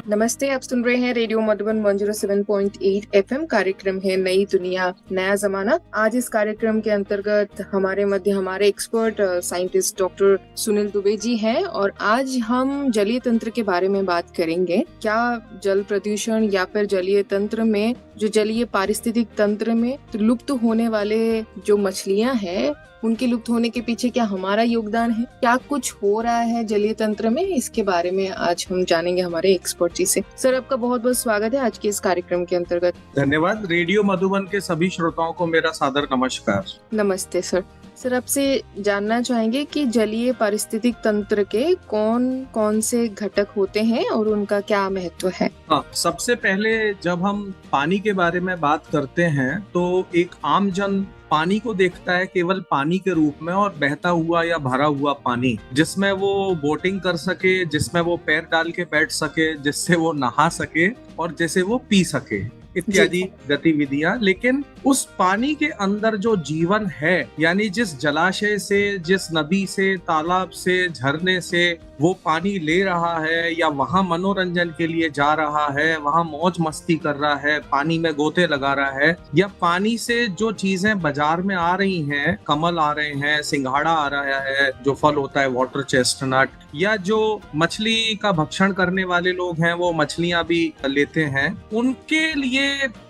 नमस्ते, आप सुन रहे हैं रेडियो मधुबन 107.8 एफएम। कार्यक्रम है नई दुनिया नया जमाना। आज इस कार्यक्रम के अंतर्गत हमारे मध्य हमारे expert scientist doctor Sunil Dubey ji हैं और आज हम जलीय तंत्र के बारे में बात करेंगे। क्या जल प्रदूषण या फिर जलीय तंत्र में जो जलीय पारिस्थितिक तंत्र में लुप्त होने वाले जो मछलियां हैं उनके लुप्त होने के पीछे क्या हमारा योगदान है, क्या कुछ हो रहा है जलीय तंत्र में, इसके बारे में आज हम जानेंगे हमारे एक्सपर्ट जी से। सर, आपका बहुत बहुत स्वागत है आज के इस कार्यक्रम के अंतर्गत। धन्यवाद। रेडियो मधुबन के सभी श्रोताओं को मेरा सादर नमस्कार। नमस्ते सर। सर, आपसे जानना चाहेंगे कि जलीय पारिस्थितिक तंत्र के कौन कौन से घटक होते हैं और उनका क्या महत्व है। सबसे पहले जब हम पानी के बारे में बात करते हैं तो एक आम जन पानी को देखता है केवल पानी के रूप में और बहता हुआ या भरा हुआ पानी, जिसमें वो बोटिंग कर सके, जिसमें वो पैर डाल के बैठ सके, जिससे वो नहा सके और जैसे वो पी सके इत्यादि गतिविधियां। लेकिन उस पानी के अंदर जो जीवन है, यानी जिस जलाशय से, जिस नदी से, तालाब से, झरने से वो पानी ले रहा है या वहां मनोरंजन के लिए जा रहा है, वहां मौज मस्ती कर रहा है, पानी में गोते लगा रहा है, या पानी से जो चीजें बाजार में आ रही हैं, कमल आ रहे हैं, सिंघाड़ा आ रहा है, जो फल होता है वाटर चेस्टनट, या जो मछली का भक्षण करने वाले लोग हैं वो मछलियां भी लेते हैं, उनके लिए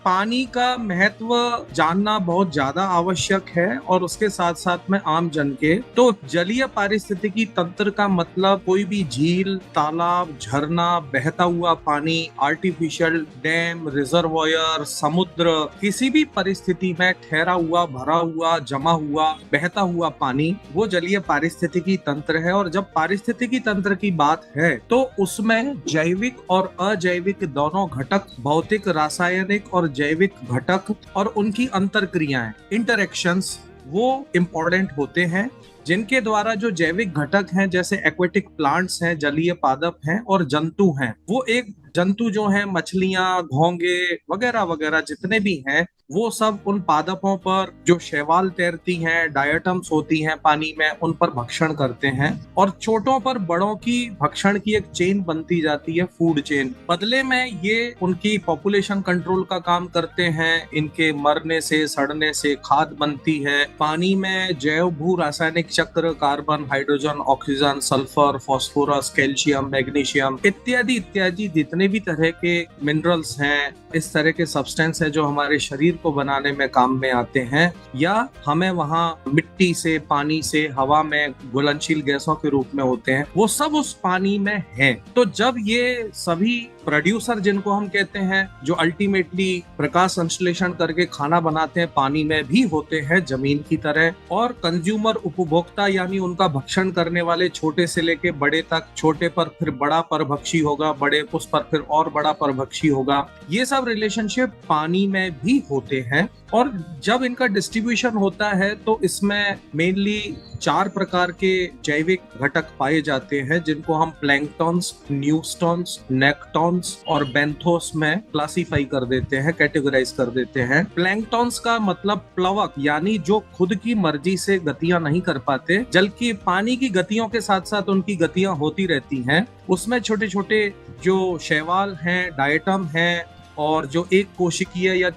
पानी का महत्व जानना बहुत ज्यादा आवश्यक है। और उसके साथ साथ में आम जन के तो जलीय पारिस्थितिकी तंत्र का मतलब कोई भी झील, तालाब, झरना, बहता हुआ पानी, आर्टिफिशियल डैम, रिजर्वॉयर, समुद्र, किसी भी परिस्थिति में ठहरा हुआ, भरा हुआ, जमा हुआ, बहता हुआ पानी, वो जलीय पारिस्थितिकी तंत्र है। और जब पारिस्थितिकी तंत्र की बात है तो उसमें जैविक और अजैविक दोनों घटक, भौतिक, रासायनिक और जैविक घटक और उनकी अंतरक्रियाएं, इंटरेक्शंस, वो इम्पोर्टेंट होते हैं, जिनके द्वारा जो जैविक घटक हैं जैसे एक्वेटिक प्लांट्स हैं, जलीय पादप हैं और जंतु हैं, वो एक जंतु जो हैं, मछलियां, घोंगे वगैरह वगैरह जितने भी हैं, वो सब उन पादपों पर जो शैवाल तैरती हैं, डायटम्स होती हैं पानी में, उन पर भक्षण करते हैं और छोटों पर बड़ों की भक्षण की एक चेन बनती जाती है, फूड चेन। बदले में ये उनकी पॉपुलेशन कंट्रोल का काम करते हैं, इनके मरने से, सड़ने से खाद बनती है। पानी में जैव भू रासायनिक चक्र, carbon, hydrogen, oxygen, sulphur, phosphorus, calcium, magnesium इत्यादि इत्यादि जितने भी तरह के मिनरल्स हैं, इस तरह के सब्सटेंस है जो हमारे शरीर को बनाने में काम में आते हैं या हमें वहां मिट्टी से, पानी से, हवा में घुलनशील गैसों के रूप में होते हैं, वो सब उस पानी में है। तो जब ये सभी प्रोड्यूसर, जिनको हम कहते हैं, जो अल्टीमेटली प्रकाश संश्लेषण करके खाना बनाते हैं, पानी में भी होते हैं जमीन की तरह, और कंज्यूमर, उपभोक्ता यानी उनका भक्षण करने वाले छोटे से लेके बड़े तक, छोटे पर फिर बड़ा परभक्षी होगा, बड़े उस पर फिर और बड़ा परभक्षी होगा, ये सब रिलेशनशिप पानी में भी होते हैं। और जब इनका डिस्ट्रीब्यूशन होता है तो इसमें मेनली 4 प्रकार के जैविक घटक पाए जाते हैं, जिनको हम प्लैंक्टन्स, न्यूस्टॉन्स, नेक्टॉन्स और बेंथोस में क्लासिफाई कर देते हैं, कैटेगराइज कर देते हैं। प्लैंक्टन्स का मतलब प्लवक, यानी जो खुद की मर्जी से गतियां नहीं कर पाते, जल की पानी की गतियों के साथ साथ उनकी गतियां होती रहती हैं। उसमें छोटे छोटे जो शैवाल हैं, डायटम हैं, और जो एक कोशिकीय या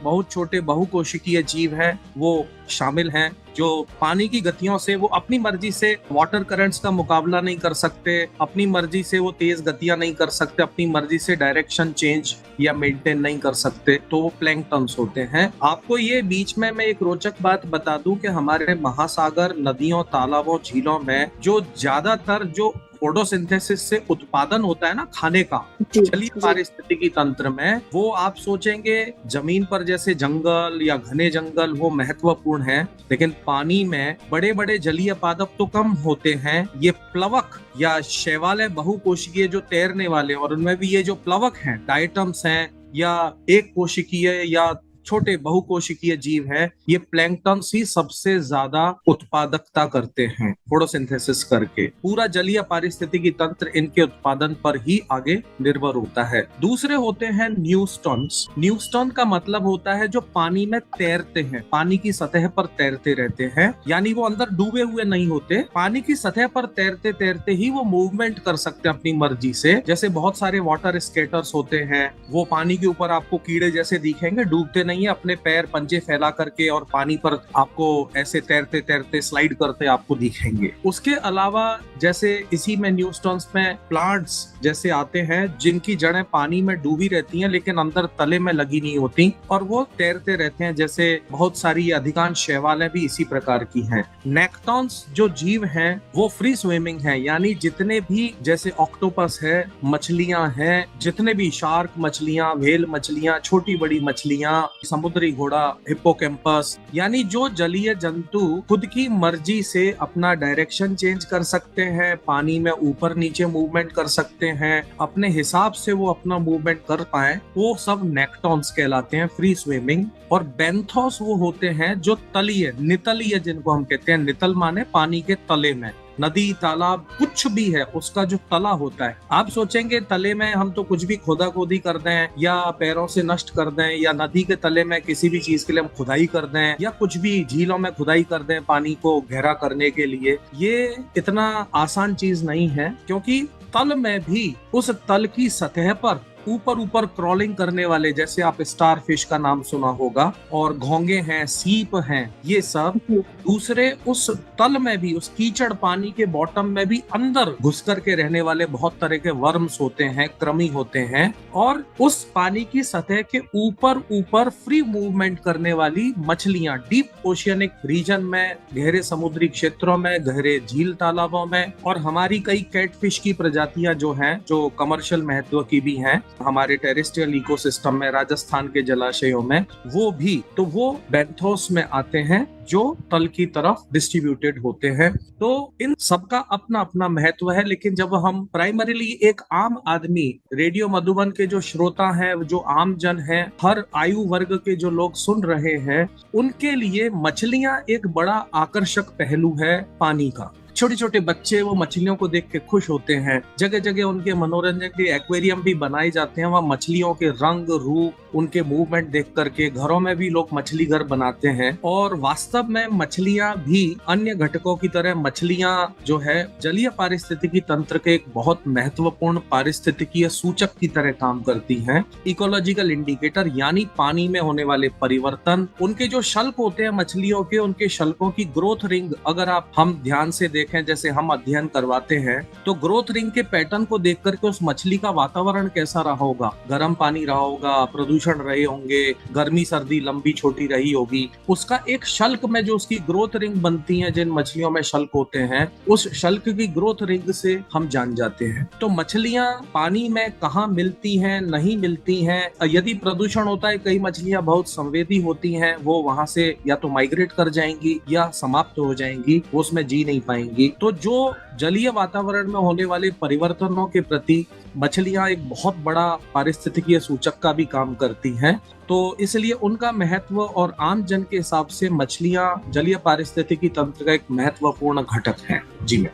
बहुत छोटे बहुकोशिकीय जीव हैं वो शामिल हैं, जो पानी की गतियों से वो अपनी मर्जी से वाटर करंट्स का मुकाबला नहीं कर सकते, अपनी मर्जी से वो तेज गतियां नहीं कर सकते, अपनी मर्जी से डायरेक्शन चेंज या मेंटेन नहीं कर सकते, तो वो प्लैंक्टन्स होते हैं। आपको ये बीच में मैं एक रोचक बात बता दूं कि हमारे महासागर, नदियों, तालाबों, झीलों में जो ज्यादातर जो फोटोसिंथेसिस से उत्पादन होता है ना खाने का, जलीय पारिस्थितिकी तंत्र में, वो आप सोचेंगे जमीन पर जैसे जंगल या घने जंगल वो महत्वपूर्ण है, लेकिन पानी में बड़े बड़े जलीय पादप तो कम होते हैं। ये प्लवक या शैवाल है, बहुकोशिकीय जो तैरने वाले, और उनमें भी ये जो प्लवक हैं, डायटम्स हैं या एक कोशिकीय या छोटे बहुकोशिकीय जीव हैं, ये प्लैंक्टन ही सबसे ज्यादा उत्पादकता करते हैं फोटोसिंथेसिस करके। पूरा जलीय पारिस्थितिकी तंत्र इनके उत्पादन पर ही आगे निर्भर होता है। दूसरे होते हैं न्यूस्टॉन्स। न्यूस्टॉन का मतलब होता है जो पानी में तैरते हैं, पानी की सतह पर तैरते रहते हैं, यानी वो अंदर डूबे हुए नहीं होते, पानी की सतह पर तैरते तैरते ही वो मूवमेंट कर सकते हैं अपनी मर्जी से। जैसे बहुत सारे वाटर स्केटर्स होते हैं, वो पानी के ऊपर आपको कीड़े जैसे दिखेंगे, डूबते नहीं है, अपने पैर पंजे फैला करके और पानी पर आपको ऐसे तैरते तैरते स्लाइड करते आपको दिखेंगे। उसके अलावा जैसे इसी में न्यूस्टॉन्स में प्लांट्स जैसे आते हैं जिनकी जड़ें पानी में डूबी रहती हैं लेकिन अंदर तले में लगी नहीं होती और वो तैरते रहते हैं। जैसे बहुत सारी अधिकांश शैवालें भी इसी प्रकार की हैं। नेक्टॉन्स जो जीव हैं वो फ्री स्विमिंग हैं, यानी जितने भी जैसे ऑक्टोपस है, मछलियां हैं, जितने भी शार्क मछलियां, व्हेल मछलियां, छोटी बड़ी मछलियां, समुद्री घोड़ा, हिप्पोकैम्पस, यानी जो जलीय जंतु खुद की मर्जी से अपना डायरेक्शन चेंज कर सकते हैं, पानी में ऊपर नीचे मूवमेंट कर सकते हैं, अपने हिसाब से वो अपना मूवमेंट कर पाए, वो सब नेक्टॉन्स कहलाते हैं, फ्री स्विमिंग। और बेंथोस वो होते हैं जो तलीय, नितलीय जिनको हम कहते हैं, नितल माने पानी के तले में, नदी तालाब कुछ भी है उसका जो तला होता है। आप सोचेंगे तले में हम तो कुछ भी खोदा खोदी कर दें या पैरों से नष्ट कर दें या नदी के तले में किसी भी चीज के लिए हम खुदाई कर दें या कुछ भी झीलों में खुदाई कर दें पानी को गहरा करने के लिए, ये इतना आसान चीज नहीं है, क्योंकि तल में भी उस तल की सतह पर ऊपर ऊपर क्रॉलिंग करने वाले, जैसे आप स्टार फिश का नाम सुना होगा, और घोंगे हैं, सीप हैं, ये सब दूसरे उस तल में भी, उस कीचड़ पानी के बॉटम में भी अंदर घुस करके रहने वाले बहुत तरह के वर्म्स होते हैं, कृमि होते हैं। और उस पानी की सतह के ऊपर ऊपर फ्री मूवमेंट करने वाली मछलियां डीप ओशियनिक रीजन में, गहरे समुद्री क्षेत्रों में, गहरे झील तालाबों में, और हमारी कई कैटफिश की प्रजातियां जो हैं, जो कमर्शियल महत्व की भी हैं हमारे टेरेस्ट्रियल इकोसिस्टम में, राजस्थान के जलाशयों में, वो भी, तो वो बेंथोस में आते हैं जो तल की तरफ डिस्ट्रीब्यूटेड होते हैं। तो इन सबका अपना अपना महत्व है। लेकिन जब हम प्राइमरीली एक आम आदमी, रेडियो मधुबन के जो श्रोता हैं, जो आम जन हैं, हर आयु वर्ग के जो लोग सुन रहे हैं, उनके लिए मछलियां एक बड़ा आकर्षक पहलू है पानी का। छोटे छोटे बच्चे वो मछलियों को देख के खुश होते हैं। जगह जगह उनके मनोरंजन के एक्वेरियम भी बनाए जाते हैं, वहाँ मछलियों के रंग रूप, उनके मूवमेंट देख करके घरों में भी लोग मछली घर बनाते हैं। और वास्तव में मछलियां भी अन्य घटकों की तरह, मछलियां जो है जलीय पारिस्थितिकी तंत्र के एक बहुत महत्वपूर्ण पारिस्थितिकीय सूचक की तरह काम करती हैं। इकोलॉजिकल इंडिकेटर, यानी पानी में होने वाले परिवर्तन, उनके जो शल्क होते हैं मछलियों के, उनके शल्कों की ग्रोथ रिंग अगर हम ध्यान से देखें, जैसे हम अध्ययन करवाते हैं, तो ग्रोथ रिंग के पैटर्न को देख करके उस मछली का वातावरण कैसा रहा होगा, गर्म पानी रहा होगा, प्रदूषण रहे होंगे, गर्मी सर्दी लंबी छोटी रही होगी, उसका एक शल्क में जो उसकी ग्रोथ रिंग बनती है, जिन मछलियों में शल्क होते हैं, उस शल्क की ग्रोथ रिंग से हम जान जाते हैं। तो मछलियां पानी में कहाँ मिलती हैं, नहीं मिलती हैं, यदि प्रदूषण होता है, कई मछलियां बहुत संवेदी होती हैं, वो वहां से या तो माइग्रेट कर जाएंगी या समाप्त हो जाएंगी, वो उसमें जी नहीं पाएंगी। तो जो जलीय वातावरण में होने वाले परिवर्तनों के प्रति मछलियां एक बहुत बड़ा पारिस्थितिकीय सूचक का भी काम करती हैं। तो इसलिए उनका महत्व और आम जन के हिसाब से मछलियां जलीय पारिस्थितिकी तंत्र का एक महत्वपूर्ण घटक है।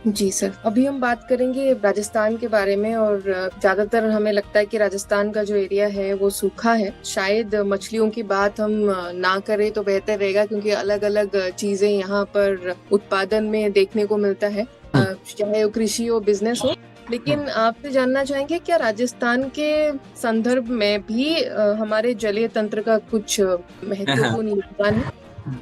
जी सर, अभी हम बात करेंगे राजस्थान के बारे में, और ज्यादातर हमें लगता है कि राजस्थान का जो एरिया है वो सूखा है। शायद मछलियों की बात हम ना करें तो बेहतर रहेगा, क्योंकि अलग अलग चीजें यहाँ पर उत्पादन में देखने को मिलता है, चाहे वो कृषि हो, बिजनेस हो। लेकिन आपसे जानना चाहेंगे, क्या राजस्थान के संदर्भ में भी हमारे जलीय तंत्र का कुछ महत्वपूर्ण योगदान है?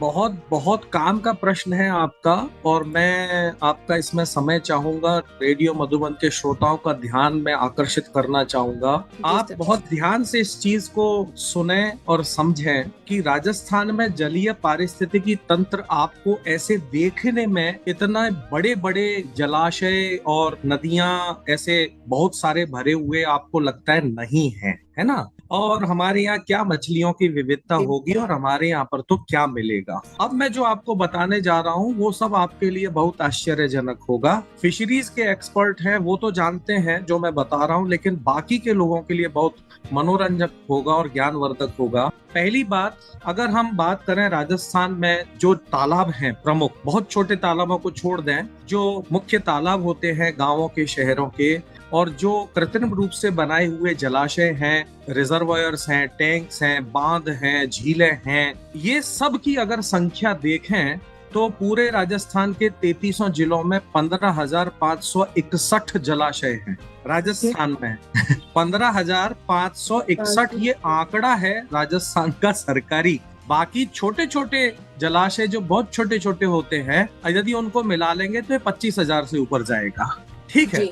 बहुत बहुत काम का प्रश्न है आपका, और मैं आपका इसमें समय चाहूंगा, रेडियो मधुबन के श्रोताओं का ध्यान में आकर्षित करना चाहूंगा। आप बहुत ध्यान से इस चीज को सुने और समझें कि राजस्थान में जलीय पारिस्थितिकी तंत्र आपको ऐसे देखने में इतना बड़े बड़े जलाशय और नदियां ऐसे बहुत सारे भरे हुए आपको लगता है नहीं है। है ना, और हमारे यहाँ क्या मछलियों की विविधता होगी और हमारे यहाँ पर तो क्या मिलेगा। अब मैं जो आपको बताने जा रहा हूँ वो सब आपके लिए बहुत आश्चर्यजनक होगा। फिशरीज के एक्सपर्ट हैं वो तो जानते हैं जो मैं बता रहा हूँ, लेकिन बाकी के लोगों के लिए बहुत मनोरंजक होगा और ज्ञानवर्धक होगा। पहली बात, अगर हम बात करें राजस्थान में जो तालाब हैं प्रमुख, बहुत छोटे तालाबों को छोड़ दें, जो मुख्य तालाब होते हैं गांवों के शहरों के, और जो कृत्रिम रूप से बनाए हुए जलाशय हैं, रिजर्वायर्स हैं, टैंक्स हैं, बांध हैं, झीलें हैं, ये सब की अगर संख्या देखें तो पूरे राजस्थान के 33 जिलों में 15,561 जलाशय हैं राजस्थान में। 15,561 ये आंकड़ा है राजस्थान का सरकारी। बाकी छोटे छोटे जलाशय जो बहुत छोटे छोटे होते हैं, यदि उनको मिला लेंगे तो 25,000 से ऊपर जाएगा। ठीक है,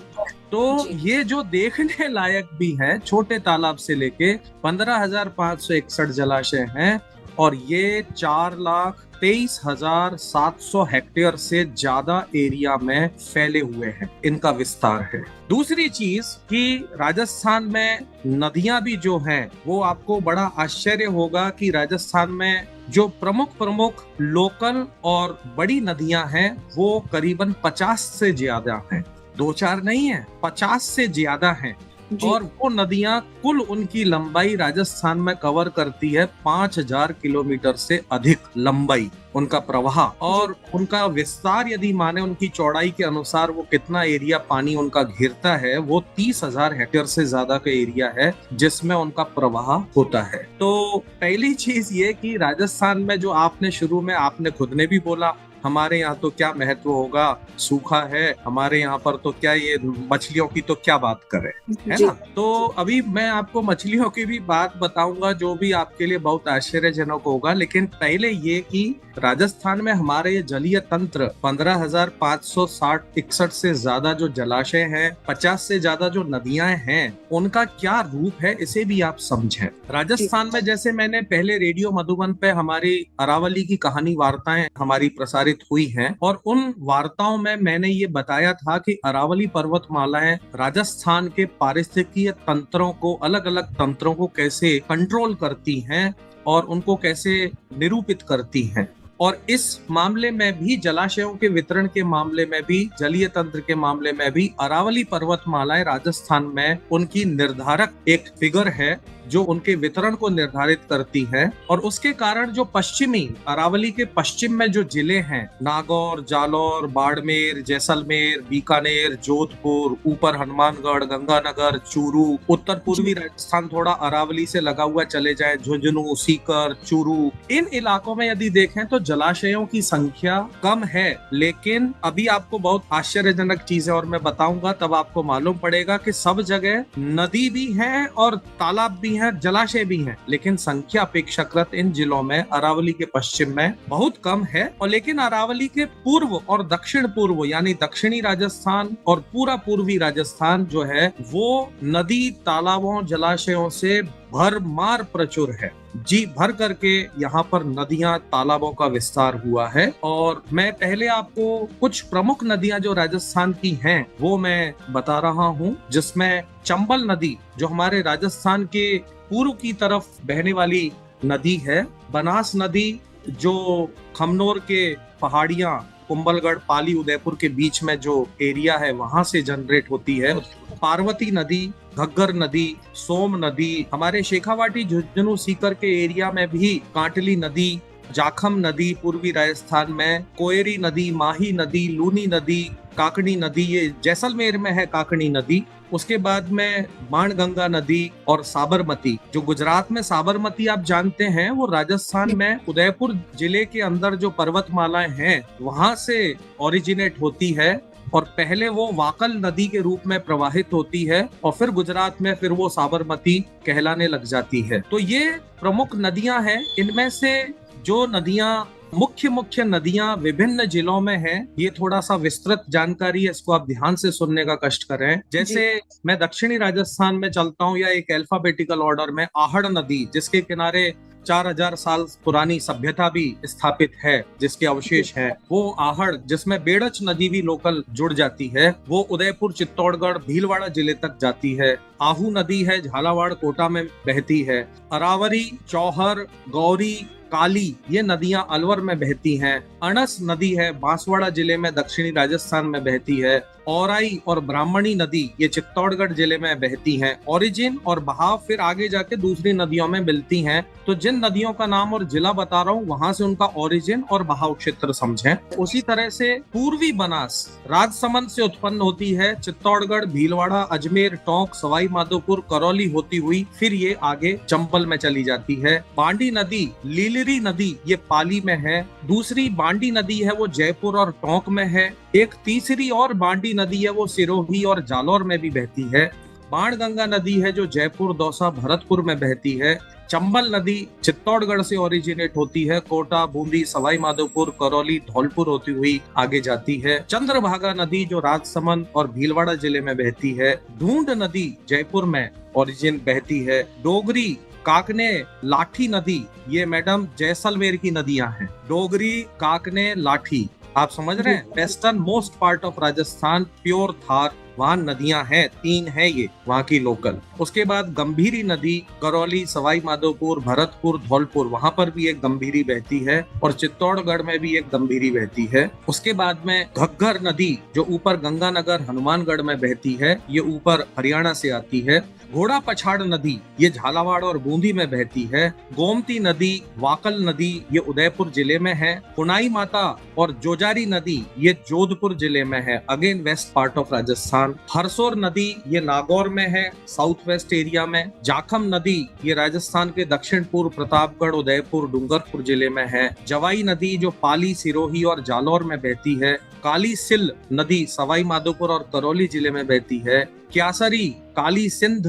तो ये जो देखने लायक भी है, छोटे तालाब से लेके 15,561 जलाशय हैं, और ये 4,23,700 हेक्टेयर से ज्यादा एरिया में फैले हुए हैं, इनका विस्तार है। दूसरी चीज कि राजस्थान में नदियां भी जो हैं, वो आपको बड़ा आश्चर्य होगा कि राजस्थान में जो प्रमुख प्रमुख लोकल और बड़ी नदियां हैं वो करीबन 50 से ज्यादा हैं, 2-4 नहीं है, 50 से ज्यादा हैं। और वो नदियां कुल उनकी लंबाई राजस्थान में कवर करती है 5,000 किलोमीटर से अधिक लंबाई उनका प्रवाह, और उनका विस्तार यदि माने उनकी चौड़ाई के अनुसार वो कितना एरिया पानी उनका घेरता है, वो 30,000 हेक्टेयर से ज्यादा का एरिया है जिसमें उनका प्रवाह होता है। तो पहली चीज ये कि राजस्थान में जो आपने शुरू में आपने खुद ने भी बोला, हमारे यहाँ तो क्या महत्व होगा, सूखा है हमारे यहाँ पर तो क्या, ये मछलियों की तो क्या बात करें, है ना। तो अभी मैं आपको मछलियों की भी बात बताऊंगा जो भी आपके लिए बहुत आश्चर्यजनक होगा, लेकिन पहले ये कि राजस्थान में हमारे जलीय तंत्र 15,561 से ज्यादा जो जलाशय हैं, 50 से ज्यादा जो नदियां हैं, उनका क्या रूप है इसे भी आप समझें। राजस्थान में जैसे मैंने पहले रेडियो मधुबन पे हमारी अरावली की कहानी वार्ताएं हमारी प्रसारित हुई हैं, और उन वार्ताओं में मैंने ये बताया था कि अरावली पर्वतमालाएं राजस्थान के पारिस्थितिकीय तंत्रों को, अलग अलग तंत्रों को कैसे कंट्रोल करती हैं और उनको कैसे निरूपित करती हैं। और इस मामले में भी, जलाशयों के वितरण के मामले में भी, जलीय तंत्र के मामले में भी अरावली पर्वतमालाएं राजस्थान में उनकी निर्धारक एक फिगर है जो उनके वितरण को निर्धारित करती है। और उसके कारण जो पश्चिमी अरावली के पश्चिम में जो जिले हैं, नागौर, जालौर, बाड़मेर, जैसलमेर, बीकानेर, जोधपुर, ऊपर हनुमानगढ़, गंगानगर, चूरू, उत्तर पूर्वी राजस्थान थोड़ा अरावली से लगा हुआ चले जाए, झुंझुनू, सीकर, चूरू, इन इलाकों में यदि देखें तो जलाशयों की संख्या कम है। लेकिन अभी आपको बहुत आश्चर्यजनक चीजें और मैं बताऊंगा, तब आपको मालूम पड़ेगा कि सब जगह नदी भी है और तालाब भी है, जलाशय भी हैं, लेकिन संख्या अपेक्षाकृत इन जिलों में अरावली के पश्चिम में बहुत कम है। और लेकिन अरावली के पूर्व और दक्षिण पूर्व यानी दक्षिणी राजस्थान और पूरा पूर्वी राजस्थान जो है वो नदी, तालाबों, जलाशयों से भरमार प्रचुर है। जी भर करके यहाँ पर नदियां, तालाबों का विस्तार हुआ है। और मैं पहले आपको कुछ प्रमुख नदियां जो राजस्थान की हैं वो मैं बता रहा हूँ, जिसमें चंबल नदी जो हमारे राजस्थान के पूर्व की तरफ बहने वाली नदी है, बनास नदी जो खमनोर के पहाड़ियां, कुंभलगढ़, पाली, उदयपुर के बीच में जो एरिया है वहां से जनरेट होती है, पार्वती नदी, घग्गर नदी, सोम नदी, हमारे शेखावाटी, झुंझुनू, सीकर के एरिया में भी कांटली नदी, जाखम नदी पूर्वी राजस्थान में, कोयरी नदी, माही नदी, लूनी नदी, काकड़ी नदी, ये जैसलमेर में है काकड़ी नदी। उसके बाद में बाणगंगा नदी और साबरमती, जो गुजरात में साबरमती आप जानते हैं, वो राजस्थान में उदयपुर जिले के अंदर जो पर्वतमालाएं हैं वहां से ओरिजिनेट होती है, और पहले वो वाकल नदी के रूप में प्रवाहित होती है और फिर गुजरात में फिर वो साबरमती कहलाने लग जाती है। तो ये प्रमुख नदियां हैं। इनमें से जो नदियां मुख्य नदियां विभिन्न जिलों में हैं, ये थोड़ा सा विस्तृत जानकारी है, इसको आप ध्यान से सुनने का कष्ट करें। जैसे मैं दक्षिणी राजस्थान में चलता हूँ या एक अल्फाबेटिकल ऑर्डर में, आहड़ नदी जिसके किनारे 4000 साल पुरानी सभ्यता भी स्थापित है, जिसके अवशेष हैं। वो आहड़ जिसमें बेड़च नदी भी लोकल जुड़ जाती है, वो उदयपुर, चित्तौड़गढ़, भीलवाड़ा जिले तक जाती है। आहू नदी है, झालावाड़, कोटा में बहती है। अरावरी, चौहर, गौरी, काली ये नदियां अलवर में बहती हैं। अणस नदी है, बांसवाड़ा जिले में दक्षिणी राजस्थान में बहती है। औराई और ब्राह्मणी नदी ये चित्तौड़गढ़ जिले में बहती हैं। ओरिजिन और बहाव फिर आगे जाके दूसरी नदियों में मिलती हैं। तो जिन नदियों का नाम और जिला बता रहा हूँ, वहां से उनका ओरिजिन और बहाव क्षेत्र समझें। उसी तरह से पूर्वी बनास राजसमंद से उत्पन्न होती है, चित्तौड़गढ़, भीलवाड़ा, अजमेर, टोंक, सवाई माधोपुर, करौली होती हुई फिर ये आगे चंबल में चली जाती है। बांडी नदी, लीलरी नदी ये पाली में है। दूसरी बांडी नदी है वो जयपुर और टोंक में है। एक तीसरी और बांडी नदी है वो सिरोही और जालौर में भी बहती है। बाणगंगा नदी है जो जयपुर, दौसा, भरतपुर में बहती है। चंबल नदी चित्तौड़गढ़ से ओरिजिनेट होती है, कोटा, बूंदी, सवाई माधोपुर, करौली, धौलपुर होती हुई आगे जाती है। चंद्रभागा नदी जो राजसमंद और भीलवाड़ा जिले में बहती है। ढूंढ नदी जयपुर में ओरिजिन बहती है। डोगरी, काकने, लाठी नदी ये मैडम जैसलमेर की नदियां हैं। डोगरी, काकने, लाठी आप समझ रहे हैं। Western most part of Rajasthan, pure Thar, वहाँ नदियां हैं, 3 है ये वहाँ की लोकल। उसके बाद गंभीरी नदी, करौली, सवाई माधोपुर, भरतपुर, धौलपुर वहाँ पर भी एक गंभीरी बहती है और चित्तौड़गढ़ में भी एक गंभीरी बहती है। उसके बाद में घग्गर नदी जो ऊपर गंगानगर, हनुमानगढ़ में बहती है, ये ऊपर हरियाणा से आती है। घोड़ा पछाड़ नदी ये झालावाड़ और बूंदी में बहती है। गोमती नदी, वाकल नदी ये उदयपुर जिले में है। पुनाई माता और जोजारी नदी ये जोधपुर जिले में है, again west part of Rajasthan. Harsor नदी ये नागौर में है, साउथ वेस्ट एरिया में। जाखम नदी ये राजस्थान के दक्षिण पूर्व प्रतापगढ़, उदयपुर, डूंगरपुर जिले में है। जवाई नदी जो पाली, सिरोही और जालौर में बहती है। काली सिल नदी सवाई माधोपुर और करौली जिले में बहती है। क्यासरी, काली सिंध,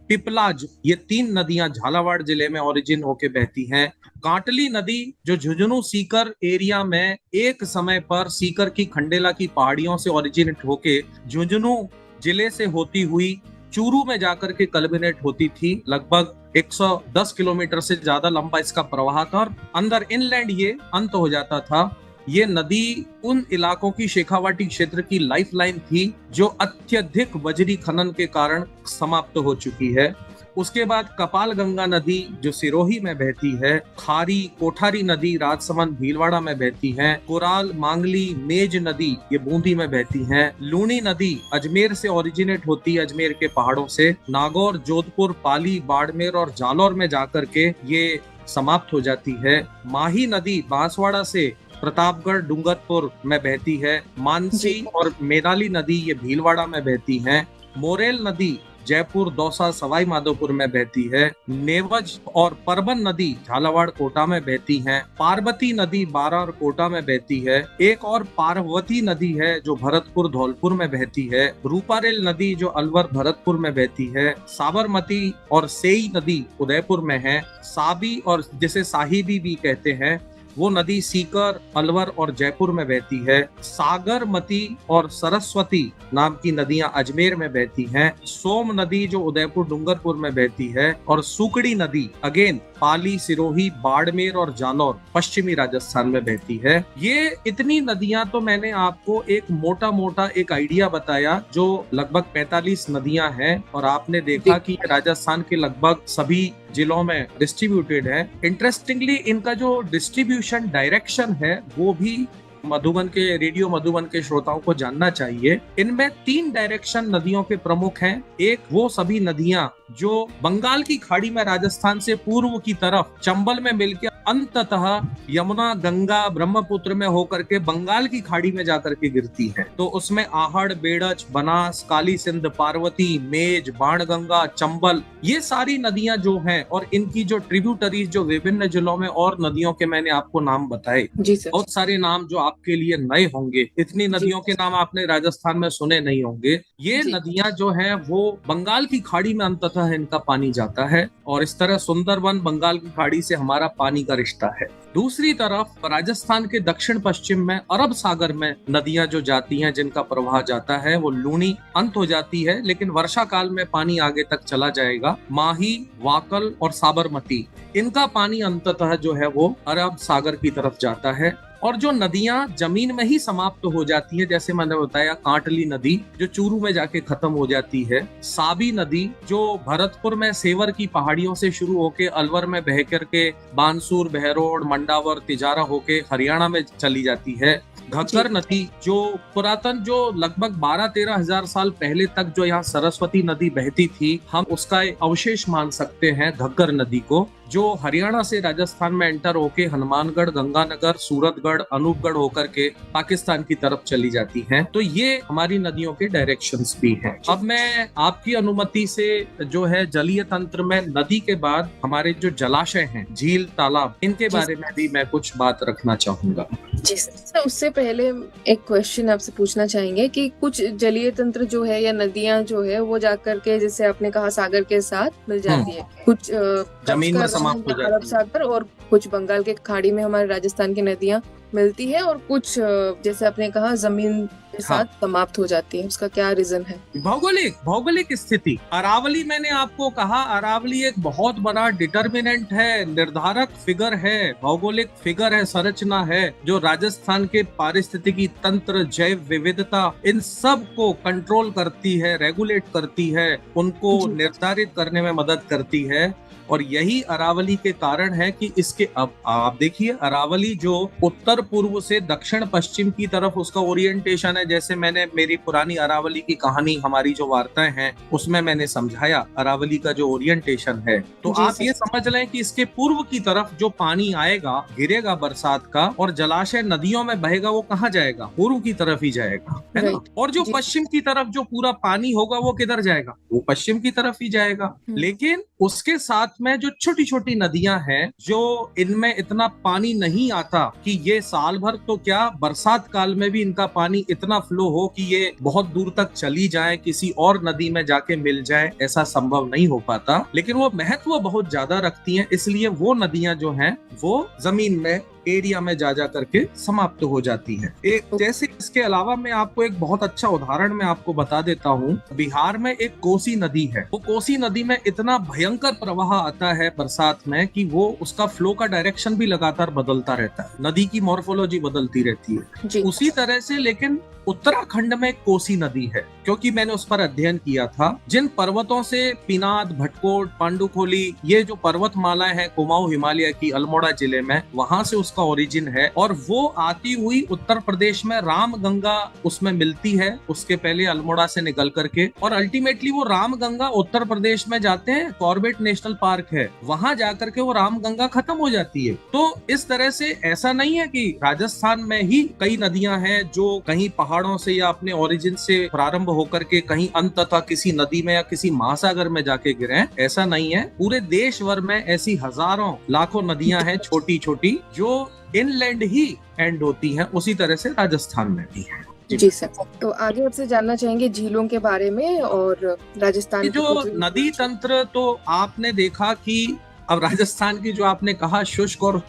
पिपलाज ये 3 नदियां झालावाड़ जिले में ओरिजिन होके बहती हैं। कांटली नदी जो झुंझुनू, सीकर एरिया में एक समय पर सीकर की खंडेला की पहाड़ियों से ओरिजिनेट होके झुंझुनू जिले से होती हुई चूरू में जाकर के कल्बिनेट होती थी। लगभग 110 किलोमीटर से ज्यादा लंबा इसका प्रवाह था और अंदर इनलैंड ये अंत हो जाता था। ये नदी उन इलाकों की शेखावाटी क्षेत्र की लाइफलाइन थी जो अत्यधिक बजरी खनन के कारण समाप्त हो चुकी है। उसके बाद कपाल गंगा नदी जो सिरोही में बहती है। खारी, कोठारी नदी राजसमंद, भीलवाड़ा में बहती है। कोराल, मांगली, मेज नदी ये बूंदी में बहती है। लूणी नदी अजमेर से ओरिजिनेट होती है, अजमेर के पहाड़ों से। नागौर, जोधपुर, पाली, बाड़मेर और जालौर में जाकर के ये समाप्त हो जाती है। माही नदी बांसवाड़ा से प्रतापगढ़, डूंगरपुर में बहती है। मानसी और मेनाली नदी ये भीलवाड़ा में बहती हैं। मोरेल नदी जयपुर, दौसा, सवाई माधोपुर में बहती है। नेवज और परबन नदी झालावाड़, कोटा में बहती हैं। पार्वती नदी बारा और कोटा में बहती है। एक और पार्वती नदी है जो भरतपुर, धौलपुर में बहती है। रूपारेल नदी जो अलवर, भरतपुर में बहती है। साबरमती और सेई नदी उदयपुर में है। साबी और जिसे साहिबी भी कहते हैं वो नदी सीकर, अलवर और जयपुर में बहती है। सागरमती और सरस्वती नाम की नदियां अजमेर में बहती हैं। सोम नदी जो उदयपुर, डूंगरपुर में बहती है। और सुकड़ी नदी अगेन पाली, सिरोही, बाड़मेर और जालौर पश्चिमी राजस्थान में बहती है। ये इतनी नदियां तो मैंने आपको एक मोटा एक आइडिया बताया जो लगभग 45 नदियां हैं और आपने देखा कि राजस्थान के लगभग सभी जिलों में डिस्ट्रीब्यूटेड है। इंटरेस्टिंगली इनका जो डिस्ट्रीब्यूशन डायरेक्शन है वो भी मधुबन के रेडियो मधुबन के श्रोताओं को जानना चाहिए। इनमें 3 डायरेक्शन नदियों के प्रमुख हैं। एक वो सभी नदियां जो बंगाल की खाड़ी में राजस्थान से पूर्व की तरफ चंबल में मिलकर अंततः यमुना, गंगा, ब्रह्मपुत्र में होकर के बंगाल की खाड़ी में जाकर के गिरती है। तो उसमें आहड़, बेड़च, बनास, काली सिंध, पार्वती, मेज, बाणगंगा, चंबल ये सारी नदियां जो हैं और इनकी जो ट्रिब्यूटरीज जो विभिन्न जिलों में और नदियों के मैंने आपको नाम बताए, जी सर। बहुत सारे नाम जो आपके लिए नए होंगे, इतनी नदियों के नाम आपने राजस्थान में सुने नहीं होंगे। ये जी। नदियां जो है वो बंगाल की खाड़ी में अंततः इनका पानी जाता है, और इस तरह सुंदरबन बंगाल की खाड़ी से हमारा पानी का रिश्ता है। दूसरी तरफ राजस्थान के दक्षिण पश्चिम में अरब सागर में नदियां जो जाती हैं, जिनका प्रवाह जाता है, वो लूनी अंत हो जाती है, लेकिन वर्षा काल में पानी आगे तक चला जाएगा। माही, वाकल और साबरमती, इनका पानी अंततः जो है वो अरब सागर की तरफ जाता है। और जो नदियां जमीन में ही समाप्त हो जाती हैं, जैसे मैंने बताया कांटली नदी जो चूरू में जाके खत्म हो जाती है, साबी नदी जो भरतपुर में सेवर की पहाड़ियों से शुरू होके अलवर में बह करके बानसूर, बहरोड, मंडावर, तिजारा होके हरियाणा में चली जाती है। घग्गर नदी जो पुरातन, जो लगभग 12-13 हजार साल पहले तक जो यहाँ सरस्वती नदी बहती थी, हम उसका अवशेष मान सकते हैं घग्गर नदी को, जो हरियाणा से राजस्थान में एंटर होके हनुमानगढ़, गंगानगर, सूरतगढ़, अनूपगढ़ होकर के पाकिस्तान की तरफ चली जाती हैं। तो ये हमारी नदियों के डायरेक्शंस भी हैं। अब मैं आपकी अनुमति से जो है जलीय तंत्र में नदी के बाद हमारे जो जलाशय हैं, झील, तालाब, इनके बारे में भी मैं कुछ बात रखना चाहूंगा। जी सर, उससे पहले एक क्वेश्चन आपसे पूछना चाहेंगे कि कुछ जलीय तंत्र जो है या नदियां जो है वो जाकर के, जैसे आपने कहा, सागर के साथ मिल जाती है, कुछ जमीन में समाप्त हो जाती अरब सागर, और कुछ बंगाल के खाड़ी में हमारे राजस्थान की नदियां मिलती है, और कुछ जैसे आपने कहा जमीन के साथ समाप्त हो जाती है। उसका क्या रीजन है? भौगोलिक स्थिति। अरावली, मैंने आपको कहा, अरावली एक बहुत बड़ा डिटर्मिनेंट है, निर्धारक फिगर है, भौगोलिक फिगर है, संरचना है, जो राजस्थान के पारिस्थितिकी तंत्र, जैव विविधता, इन सब को कंट्रोल करती है, रेगुलेट करती है, उनको निर्धारित करने में मदद करती है। और यही अरावली के कारण है कि इसके, अब आप देखिए, अरावली जो उत्तर पूर्व से दक्षिण पश्चिम की तरफ उसका ओरिएंटेशन है, जैसे मैंने मेरी पुरानी अरावली की कहानी, हमारी जो वार्ताएं हैं, उसमें मैंने समझाया अरावली का जो ओरिएंटेशन है। तो आप ये समझ लें कि इसके पूर्व की तरफ जो पानी आएगा, गिरेगा बरसात का, और जलाशय नदियों में बहेगा, वो कहाँ जाएगा? पूर्व की तरफ ही जाएगा, है ना? और जो पश्चिम की तरफ जो पूरा पानी होगा, वो किधर जाएगा? वो पश्चिम की तरफ ही जाएगा। लेकिन उसके साथ में जो छोटी छोटी नदियां हैं, जो इनमें इतना पानी नहीं आता कि ये साल भर तो क्या, बरसात काल में भी इनका पानी इतना फ्लो हो कि ये बहुत दूर तक चली जाए, किसी और नदी में जाके मिल जाए, ऐसा संभव नहीं हो पाता। लेकिन वो महत्व बहुत ज्यादा रखती हैं, इसलिए वो नदियां जो हैं वो जमीन में, एरिया में जा करके समाप्त हो जाती है। एक जैसे, इसके अलावा मैं आपको एक बहुत अच्छा उदाहरण मैं आपको बता देता हूँ। बिहार में एक कोसी नदी है, वो कोसी नदी में इतना भयंकर प्रवाह आता है बरसात में कि वो, उसका फ्लो का डायरेक्शन भी लगातार बदलता रहता है, नदी की मॉर्फोलॉजी बदलती रहती है। उसी तरह से लेकिन उत्तराखंड में कोसी नदी है, क्योंकि मैंने उस पर अध्ययन किया था। जिन पर्वतों से पिनाद, भटकोट, पांडुखोली, ये जो पर्वतमालाएं हैं कुमाऊं हिमालय की, अल्मोड़ा जिले में, वहां से उसका ओरिजिन है। और वो आती हुई उत्तर प्रदेश में रामगंगा उसमें मिलती है, उसके पहले अल्मोड़ा से निकल करके, और अल्टीमेटली वो रामगंगा उत्तर प्रदेश में जाते हैं, कॉर्बेट नेशनल पार्क है, वहां जाकर के वो रामगंगा खत्म हो जाती है। तो इस तरह से ऐसा नहीं है कि राजस्थान में ही कई नदियां हैं जो कहीं पहाड़ों से या अपने ओरिजिन से प्रारंभ होकर के कहीं अंततः किसी नदी में या किसी महासागर में जाके गिरे, ऐसा नहीं है। पूरे देश भर में ऐसी हजारों लाखों नदियां हैं छोटी छोटी, जो इनलैंड ही एंड होती हैं। उसी तरह से राजस्थान में भी है। जी सर, तो आगे आपसे जानना चाहेंगे झीलों के बारे में और राजस्थान जो नदी तंत्र। तो आपने देखा कि अब राजस्थान की जो आपने कहा शुष्क, और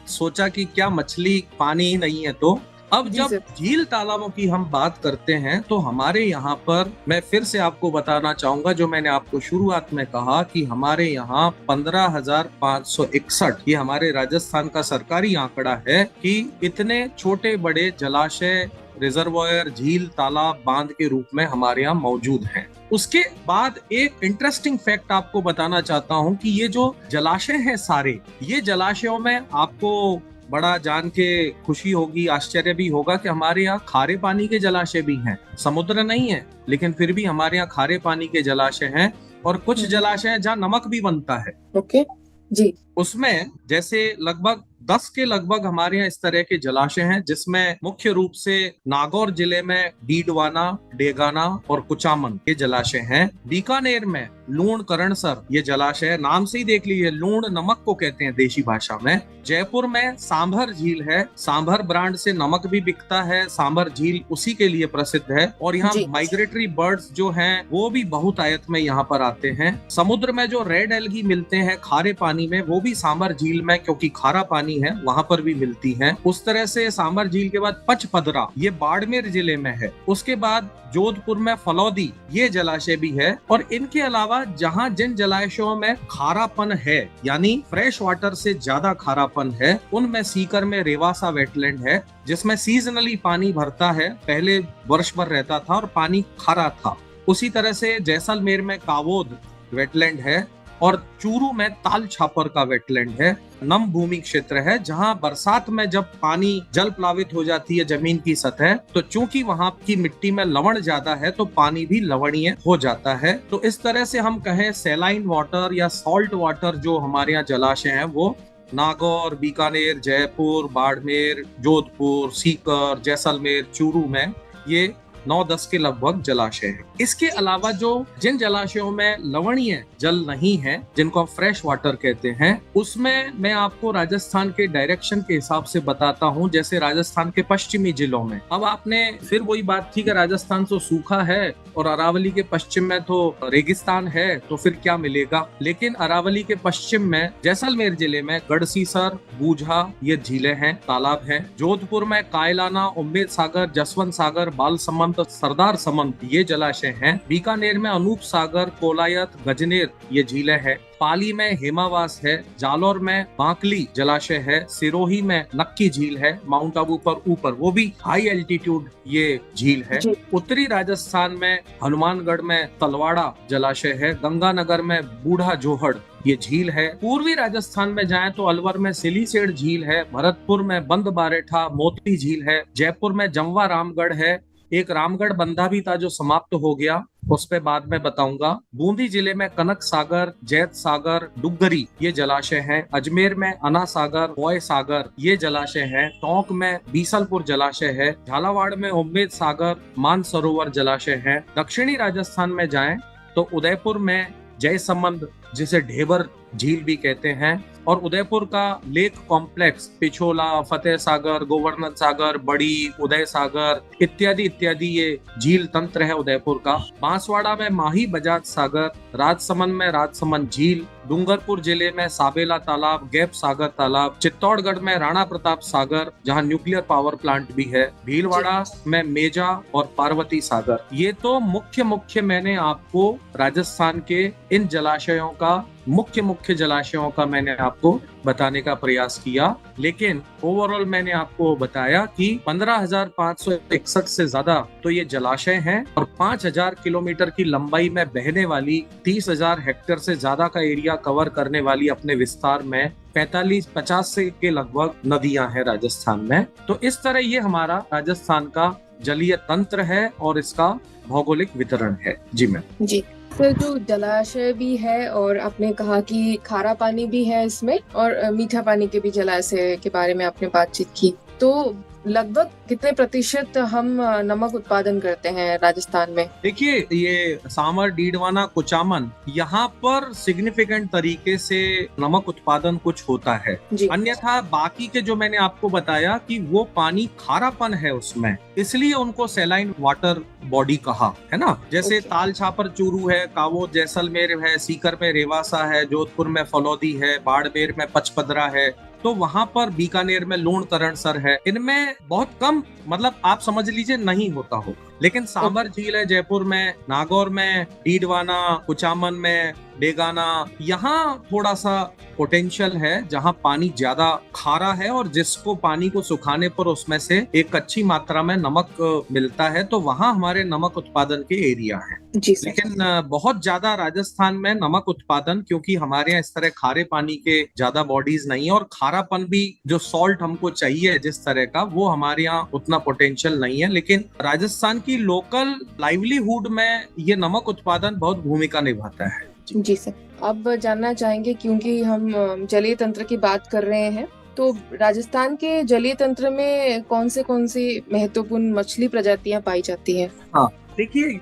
सोचा कि क्या मछली, पानी ही नहीं है, तो अब जब झील तालाबों की हम बात करते हैं, तो हमारे यहाँ पर, मैं फिर से आपको बताना चाहूंगा, जो मैंने आपको शुरुआत में कहा कि हमारे यहाँ 15,561, ये हमारे राजस्थान का सरकारी आंकड़ा है कि इतने छोटे बड़े जलाशय, रिजर्वायर, झील, तालाब, बांध के रूप में हमारे यहाँ मौजूद हैं। उसके बाद एक इंटरेस्टिंग फैक्ट आपको बताना चाहता हूँ कि ये जो जलाशय हैं सारे, ये जलाशयों में आपको बड़ा जान के खुशी होगी, आश्चर्य भी होगा कि हमारे यहाँ खारे पानी के जलाशय भी हैं। समुद्र नहीं है, लेकिन फिर भी हमारे यहाँ खारे पानी के जलाशय हैं, और कुछ जलाशय हैं जहाँ नमक भी बनता है। ओके जी। उसमें जैसे लगभग 10 के लगभग हमारे यहाँ इस तरह के जलाशय हैं, जिसमें मुख्य रूप से नागौर जिले में डीडवाना, डेगाना और कुचामन ये जलाशय हैं। बीकानेर में लूण करणसर ये जलाशय है, नाम से ही देख लीजिए, लूण नमक को कहते हैं देशी भाषा में। जयपुर में सांभर झील है, सांभर ब्रांड से नमक भी बिकता है, सांभर झील उसी के लिए प्रसिद्ध है। और यहाँ माइग्रेटरी बर्ड्स जो हैं वो भी बहुतायत में यहाँ पर आते हैं। समुद्र में जो रेड एल्गी मिलते हैं खारे पानी में, वो भी सांभर झील में, क्योंकि खारा पानी है, वहां पर भी मिलती है। उस तरह से सांभर झील के बाद पचपदरा ये बाड़मेर जिले में है। उसके बाद जोधपुर में फलौदी ये जलाशय भी है। और इनके अलावा जहाँ जिन जलाशयों में खारापन है, यानी फ्रेश वाटर से ज्यादा खारापन है, उनमें सीकर में रेवासा वेटलैंड है, जिसमें सीजनली पानी भरता है, पहले वर्ष भर रहता था और पानी खारा था। उसी तरह से जैसलमेर में कावोद वेटलैंड है और चूरू में ताल छापर का वेटलैंड है। नम भूमि क्षेत्र है, जहां बरसात में जब पानी जल प्लावित हो जाती है जमीन की सतह, तो चूंकि वहां की मिट्टी में लवण ज्यादा है तो पानी भी लवणीय हो जाता है। तो इस तरह से हम कहें सैलाइन वाटर या सॉल्ट वाटर जो हमारे यहाँ जलाशय हैं, वो नागौर, बीकानेर, जयपुर, बाड़मेर, जोधपुर, सीकर, जैसलमेर, चूरू में ये 9-10 के लगभग जलाशय है। इसके अलावा जो जिन जलाशयों में लवणीय जल नहीं है, जिनको हम फ्रेश वाटर कहते हैं, उसमें मैं आपको राजस्थान के डायरेक्शन के हिसाब से बताता हूँ। जैसे राजस्थान के पश्चिमी जिलों में, अब आपने फिर वही बात थी कि राजस्थान तो सूखा है और अरावली के पश्चिम में तो रेगिस्तान है, तो फिर क्या मिलेगा। लेकिन अरावली के पश्चिम में जैसलमेर जिले में गढ़सीसर, बूझा ये झीलें हैं, तालाब हैं। जोधपुर में कायलाना, उम्मेद सागर, जसवंत सागर, बाल समंत, सरदार समंत ये जलाशय हैं। बीकानेर में अनूप सागर, कोलायत, गजनेर ये झीलें हैं। पाली में हेमावास है, जालौर में बांकली जलाशय है, सिरोही में नक्की झील है, माउंट आबू पर ऊपर वो भी हाई एल्टीट्यूड ये झील है। उत्तरी राजस्थान में हनुमानगढ़ में तलवाड़ा जलाशय है, गंगानगर में बूढ़ा जोहड़ ये झील है। पूर्वी राजस्थान में जाएं तो अलवर में सिलीसेड़ झील है, भरतपुर में बंद बारेठा मोती झील है, जयपुर में जमवा रामगढ़ है। एक रामगढ़ बंधा भी था जो समाप्त हो गया, उस पे बाद में बताऊंगा। बूंदी जिले में कनक सागर, जैत सागर, डुग्गरी ये जलाशय हैं। अजमेर में अना सागर, बॉय सागर ये जलाशय है। टोंक में बीसलपुर जलाशय है। झालावाड़ में उम्मेद सागर, मानसरोवर जलाशय है। दक्षिणी राजस्थान में जाएं तो उदयपुर में जयसमंद, जिसे ढेबर झील भी कहते हैं, और उदयपुर का लेक कॉम्प्लेक्स पिछोला, फतेह सागर, गोवर्धन सागर, बड़ी, उदय सागर इत्यादि इत्यादि ये झील तंत्र है उदयपुर का। बांसवाड़ा में माही बजाज सागर, राजसमंद में राजसमंद झील, डूंगरपुर जिले में साबेला तालाब, गैप सागर तालाब, चित्तौड़गढ़ में राणा प्रताप सागर जहां न्यूक्लियर पावर प्लांट भी है, भीलवाड़ा में मेजा और पार्वती सागर। ये तो मुख्य मैंने आपको राजस्थान के इन जलाशयों का मुख्य जलाशयों का मैंने आपको बताने का प्रयास किया। लेकिन ओवरऑल मैंने आपको बताया कि 15,561 से ज्यादा तो ये जलाशय हैं और 5,000 किलोमीटर की लंबाई में बहने वाली 30,000 हेक्टेयर से ज्यादा का एरिया कवर करने वाली अपने विस्तार में 45-50 से के लगभग नदियां हैं राजस्थान में। तो इस तरह ये हमारा राजस्थान का जलीय तंत्र है और इसका भौगोलिक वितरण है। जी मैम। जी सर, जो जलाशय भी है और आपने कहा कि खारा पानी भी है इसमें और मीठा पानी के भी जलाशय के बारे में आपने बातचीत की, तो लगभग कितने प्रतिशत हम नमक उत्पादन करते हैं राजस्थान में? देखिए, ये सामर, डीडवाना, कुचामन यहाँ पर सिग्निफिकेंट तरीके से नमक उत्पादन कुछ होता है। अन्यथा बाकी के जो मैंने आपको बताया कि वो पानी खारापन है उसमें, इसलिए उनको सैलाइन वाटर बॉडी कहा है ना। जैसे ताल छापर चूरू है, कावो जैसलमेर है, सीकर में रेवासा है, जोधपुर में फलौदी है, बाड़मेर में पचपदरा है, तो वहां पर बीकानेर में लूण करणसर है। इनमें बहुत कम, मतलब आप समझ लीजिए नहीं होता हो। लेकिन सांभर झील है जयपुर में, नागौर में, डीडवाना, कुचामन में, डेगाना, यहाँ थोड़ा सा पोटेंशियल है जहाँ पानी ज्यादा खारा है और जिसको पानी को सुखाने पर उसमें से एक अच्छी मात्रा में नमक मिलता है, तो वहाँ हमारे नमक उत्पादन के एरिया है। लेकिन बहुत ज्यादा राजस्थान में नमक उत्पादन, क्योंकि हमारे यहाँ इस तरह खारे पानी के ज्यादा बॉडीज नहीं है और खारापन भी जो सॉल्ट हमको चाहिए जिस तरह का, वो हमारे यहाँ उतना पोटेंशियल नहीं है। लेकिन राजस्थान की लोकल लाइवलीहुड में ये नमक उत्पादन बहुत भूमिका निभाता है। जी सर, अब जानना चाहेंगे, क्योंकि हम जलीय तंत्र की बात कर रहे हैं, तो राजस्थान के जलीय तंत्र में कौन सी महत्वपूर्ण मछली प्रजातियां पाई जाती हैं? हाँ, देखिए,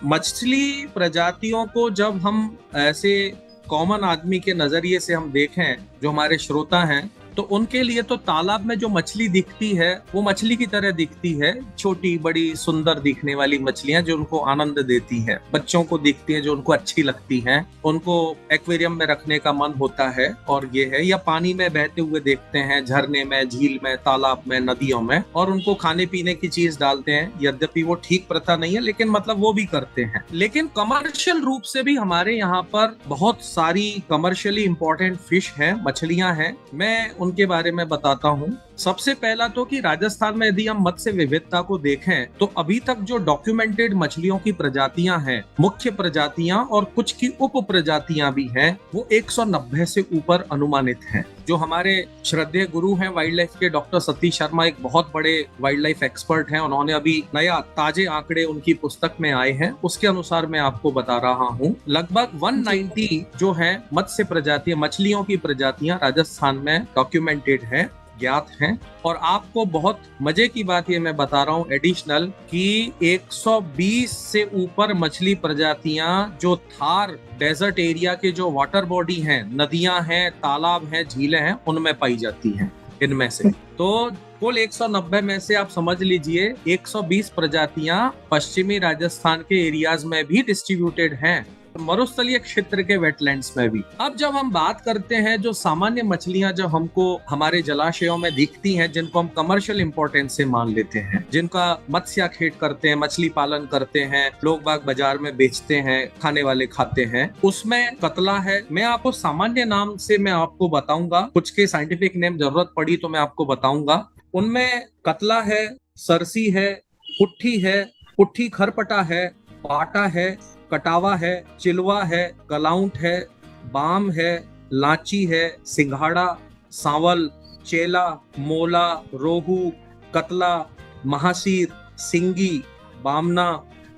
मछली प्रजातियों को जब हम ऐसे कॉमन आदमी के नजरिए से हम देखें, जो हमारे श्रोता हैं, तो उनके लिए तो तालाब में जो मछली दिखती है वो मछली की तरह दिखती है, छोटी बड़ी सुंदर दिखने वाली मछलियां जो उनको आनंद देती हैं, बच्चों को दिखती हैं, जो उनको अच्छी लगती हैं, उनको एक्वेरियम में रखने का मन होता है, और ये है, या पानी में बहते हुए देखते हैं, झरने में, झील में, तालाब में, नदियों में, और उनको खाने पीने की चीज डालते हैं। यद्यपि वो ठीक प्रथा नहीं है, लेकिन मतलब वो भी करते हैं। लेकिन कमर्शियल रूप से भी हमारे यहाँ पर बहुत सारी कमर्शियली इंपॉर्टेंट फिश हैं, मछलियां हैं। मैं उनके बारे में बताता हूँ। सबसे पहला तो कि राजस्थान में यदि हम मत्स्य विविधता को देखें तो अभी तक जो डॉक्यूमेंटेड मछलियों की प्रजातियां हैं, मुख्य प्रजातियां और कुछ की उप प्रजातियां भी हैं, वो 190 से ऊपर अनुमानित हैं। जो हमारे श्रद्धेय गुरु हैं वाइल्ड लाइफ के, डॉक्टर सतीश शर्मा, एक बहुत बड़े वाइल्ड लाइफ एक्सपर्ट हैं। उन्होंने अभी नया ताजे आंकड़े उनकी पुस्तक में आए हैं, उसके अनुसार मैं आपको बता रहा हूँ। लगभग 190 जो है मत्स्य प्रजातियां, मछलियों की प्रजातियां राजस्थान में डॉक्यूमेंटेड है, ज्ञात हैं। और आपको बहुत मजे की बात ये मैं बता रहा हूँ एडिशनल, कि 120 से ऊपर मछली प्रजातियां जो थार डेजर्ट एरिया के जो वाटर बॉडी हैं, नदियां हैं, तालाब हैं, झीलें हैं, उनमें पाई जाती हैं। इनमें से तो कुल 190 में से आप समझ लीजिए 120 प्रजातियां पश्चिमी राजस्थान के एरियाज में भी डिस्ट्रीब्यूटेड हैं, मरुस्थलीय क्षेत्र के वेटलैंड्स में भी। अब जब हम बात करते हैं जो सामान्य मछलियां जो हमको हमारे जलाशयों में दिखती हैं, जिनको हम कमर्शियल इंपॉर्टेंस से मान लेते हैं, जिनका मत्स्य खेत करते हैं, मछली पालन करते हैं, लोग बाग बाजार में बेचते हैं, खाने वाले खाते हैं, उसमें कतला है। मैं आपको सामान्य नाम से मैं आपको बताऊंगा, कुछ के साइंटिफिक नेम जरूरत पड़ी तो मैं आपको बताऊंगा। उनमें कतला है, सरसी है, पुट्ठी खरपटा है, पाटा है, कटावा है, चिलवा है, गलाउंट है, बाम है, लाची है, सिंघाड़ा, सांवल, चेला, मोला, रोहू, कतला, महासीर, सिंगी, बामना,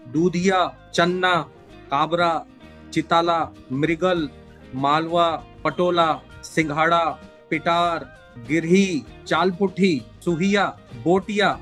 दूधिया, चन्ना, काबरा, चिताला, मृगल, मालवा, पटोला, सिंघाड़ा, पिटार, गिरही, चालपुठी, सुहिया, बोटिया,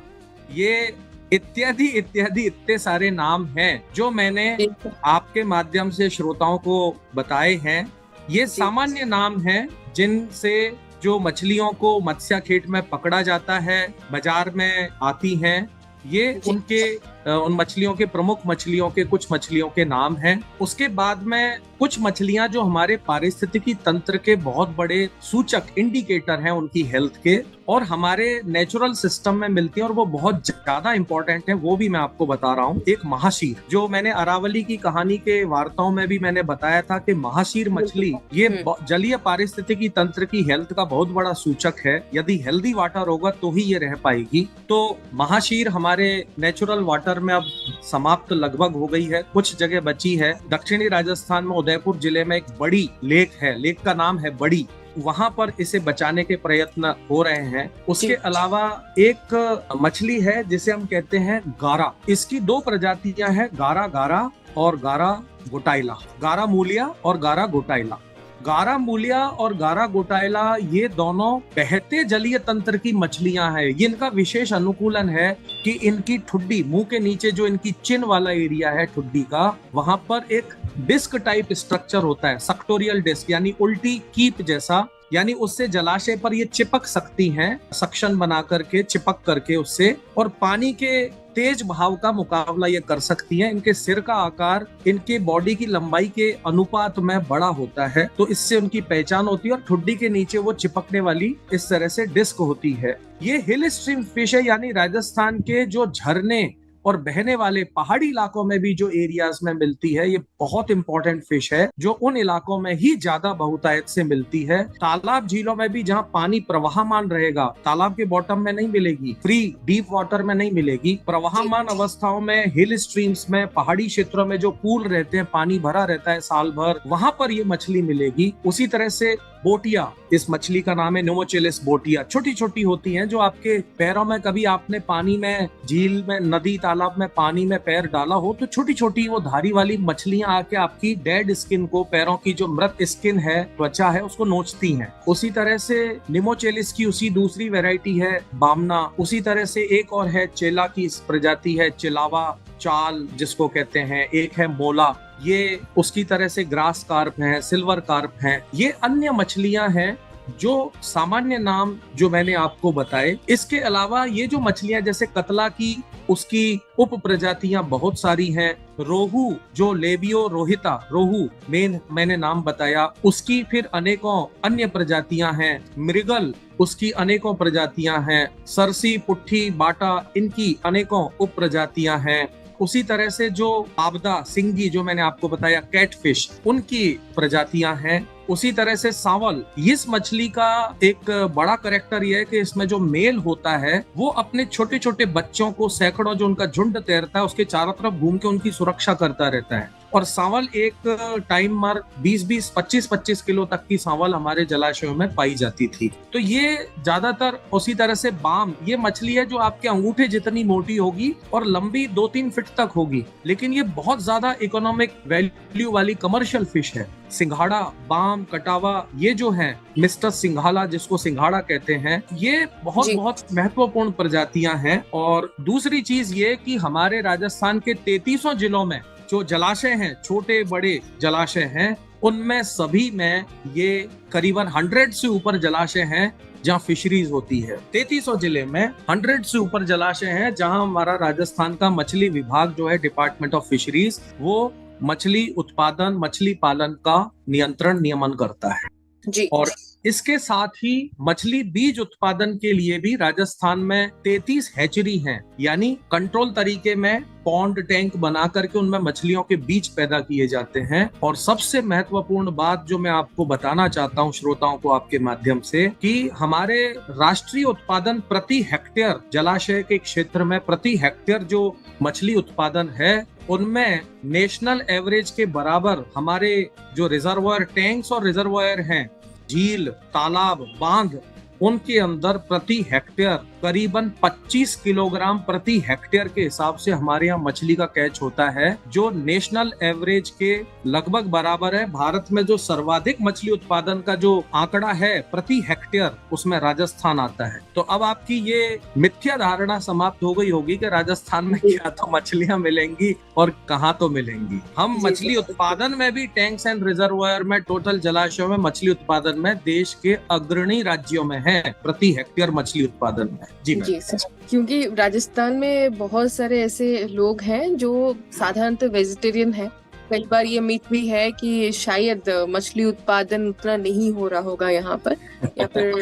ये इत्यादि इत्यादि इतने सारे नाम हैं जो मैंने आपके माध्यम से श्रोताओं को बताए हैं। ये सामान्य नाम हैं जिनसे जो मछलियों को मत्स्य खेत में पकड़ा जाता है, बाजार में आती हैं। ये उन मछलियों के प्रमुख मछलियों के कुछ मछलियों के नाम हैं। उसके बाद में कुछ मछलियां जो हमारे पारिस्थितिकी तंत्र के बहुत बड़े सूचक, इंडिकेटर हैं उनकी हेल्थ के, और हमारे नेचुरल सिस्टम में मिलती हैं और वो बहुत ज्यादा इंपॉर्टेंट है, वो भी मैं आपको बता रहा हूँ। एक महाशीर, जो मैंने अरावली की कहानी के वार्ताओं में भी मैंने बताया था कि महाशीर मछली ये जलीय पारिस्थितिकी तंत्र की हेल्थ का बहुत बड़ा सूचक है। यदि हेल्दी वाटर होगा तो ही ये रह पाएगी। तो महाशीर हमारे नेचुरल वाटर में अब समाप्त लगभग हो गई है, कुछ जगह बची है। दक्षिणी राजस्थान में उदयपुर जिले में एक बड़ी लेक है, लेक का नाम है बड़ी, वहां पर इसे बचाने के प्रयत्न हो रहे हैं। उसके अलावा एक मछली है जिसे हम कहते हैं गारा। इसकी दो प्रजातियां हैं, गारा और गारा गोटाइला, गारा मूलिया और गारा गोटाइला। गारा मूलिया और गारा गोटाइला ये दोनों बहते जलीय तंत्र की मछलियां हैं। ये इनका विशेष अनुकूलन है कि इनकी ठुड्डी, मुंह के नीचे जो इनकी चिन वाला एरिया है ठुड्डी का, वहां पर एक डिस्क टाइप स्ट्रक्चर होता है, सक्टोरियल डिस्क, यानी उल्टी कीप जैसा, यानी उससे जलाशय पर ये चिपक सकती हैं, सक्शन बना करके, चिपक करके उससे, और पानी के तेज बहाव का मुकाबला ये कर सकती हैं। इनके सिर का आकार इनके बॉडी की लंबाई के अनुपात में बड़ा होता है, तो इससे उनकी पहचान होती है। और ठुड्डी के नीचे वो चिपकने वाली इस तरह से डिस्क होती है। ये हिल स्ट्रीम फिश है, यानी राजस्थान के जो झरने और बहने वाले पहाड़ी इलाकों में भी जो एरियाज में मिलती है, ये बहुत इंपॉर्टेंट फिश है जो उन इलाकों में ही ज्यादा बहुतायत से मिलती है। तालाब झीलों में भी जहाँ पानी प्रवाहमान रहेगा, तालाब के बॉटम में नहीं मिलेगी, फ्री डीप वाटर में नहीं मिलेगी, प्रवाहमान अवस्थाओं में, हिल स्ट्रीम्स में, पहाड़ी क्षेत्रों में जो पूल रहते हैं, पानी भरा रहता है साल भर, वहां पर ये मछली मिलेगी। उसी तरह से बोटिया, इस मछली का नाम है नोमोचेलिस बोटिया, छोटी छोटी होती हैं, जो आपके पैरों में, कभी आपने पानी में, झील में, नदी तालाब में पानी में पैर डाला हो तो छोटी छोटी वो धारी वाली मछलियां आके आपकी डेड स्किन को, पैरों की जो मृत स्किन है, त्वचा है, उसको नोचती हैं। उसी तरह से निमोचेलिस की उसी दूसरी वैरायटी है बामना। उसी तरह से एक और है चेला की प्रजाति है, चिलावा चाल जिसको कहते हैं, एक है मोला, ये उसकी तरह से ग्रास कार्प है, सिल्वर कार्प है। ये अन्य मछलियां हैं जो सामान्य नाम जो मैंने आपको बताए। इसके अलावा ये जो मछलियां जैसे कतला की, उसकी उप प्रजातियां बहुत सारी हैं। रोहू जो लेबियो रोहिता रोहू मैंने नाम बताया, उसकी फिर अनेकों अन्य प्रजातियां हैं। मृगल, उसकी अनेकों प्रजातियां हैं। सरसी, पुट्ठी, बाटा, इनकी अनेकों उप प्रजातियां हैं। उसी तरह से जो पाबदा, सिंगी जो मैंने आपको बताया, कैटफिश, उनकी प्रजातियां हैं। उसी तरह से सांवल, इस मछली का एक बड़ा कैरेक्टर यह है कि इसमें जो मेल होता है वो अपने छोटे छोटे बच्चों को, सैकड़ों जो उनका झुंड तैरता है, उसके चारों तरफ घूम के उनकी सुरक्षा करता रहता है। और सांवल एक टाइम पर 20-20, 25-25 किलो तक की सांवल हमारे जलाशयों में पाई जाती थी। तो ये ज्यादातर, उसी तरह से बाम, ये मछली है जो आपके अंगूठे जितनी मोटी होगी और लंबी 2-3 फीट तक होगी, लेकिन ये बहुत ज्यादा इकोनॉमिक वैल्यू वाली कमर्शियल फिश है। सिंघाड़ा, बाम, कटावा, ये जो है मिस्टर सिंघाला जिसको सिंघाड़ा कहते हैं, ये बहुत महत्वपूर्ण प्रजातियां हैं। और दूसरी चीज ये कि हमारे राजस्थान के 33 जिलों में जो जलाशय हैं, छोटे बड़े जलाशय हैं, उनमें सभी में ये करीबन 100 से ऊपर जलाशय हैं जहाँ फिशरीज होती है। 33 जिले में 100 से ऊपर जलाशय हैं जहाँ हमारा राजस्थान का मछली विभाग जो है, डिपार्टमेंट ऑफ फिशरीज, वो मछली उत्पादन, मछली पालन का नियंत्रण, नियमन करता है जी। और इसके साथ ही मछली बीज उत्पादन के लिए भी राजस्थान में 33 हैचरी हैं, यानी कंट्रोल तरीके में पॉन्ड, टैंक बना करके उनमें मछलियों के बीज पैदा किए जाते हैं। और सबसे महत्वपूर्ण बात जो मैं आपको बताना चाहता हूं श्रोताओं को आपके माध्यम से, कि हमारे राष्ट्रीय उत्पादन प्रति हेक्टेयर, जलाशय के क्षेत्र में प्रति हेक्टेयर जो मछली उत्पादन है, उनमें नेशनल एवरेज के बराबर हमारे जो रिजर्वायर टैंक्स और रिजर्वायर हैं, झील, तालाब, बांध, उनके अंदर प्रति हेक्टेयर करीबन 25 किलोग्राम प्रति हेक्टेयर के हिसाब से हमारे यहाँ मछली का कैच होता है, जो नेशनल एवरेज के लगभग बराबर है। भारत में जो सर्वाधिक मछली उत्पादन का जो आंकड़ा है प्रति हेक्टेयर, उसमें राजस्थान आता है। तो अब आपकी ये मिथ्या धारणा समाप्त हो गई होगी कि राजस्थान में क्या तो मछलियां मिलेंगी और कहाँ तो मिलेंगी। हम मछली उत्पादन में भी टैंक्स एंड रिजर्वायर में, टोटल जलाशयों में मछली उत्पादन में देश के अग्रणी राज्यों में है प्रति हेक्टेयर मछली उत्पादन में। जी सर, क्योंकि राजस्थान में बहुत सारे ऐसे लोग हैं जो साधारणतः वेजिटेरियन हैं। कई बार ये मिथ भी है कि शायद मछली उत्पादन उतना नहीं हो रहा होगा यहाँ पर, या फिर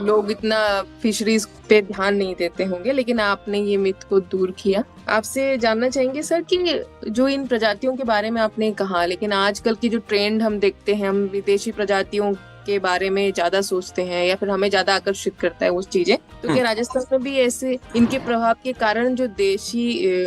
लोग इतना फिशरीज पे ध्यान नहीं देते होंगे, लेकिन आपने ये मिथ को दूर किया। आपसे जानना चाहेंगे सर कि जो इन प्रजातियों के बारे में आपने कहा, लेकिन आजकल की जो ट्रेंड हम देखते हैं, हम विदेशी प्रजातियों के बारे में ज्यादा सोचते हैं या फिर हमें ज्यादा आकर्षित करता है वो चीजें, तो क्या राजस्थान में भी ऐसे इनके प्रभाव के कारण जो देशी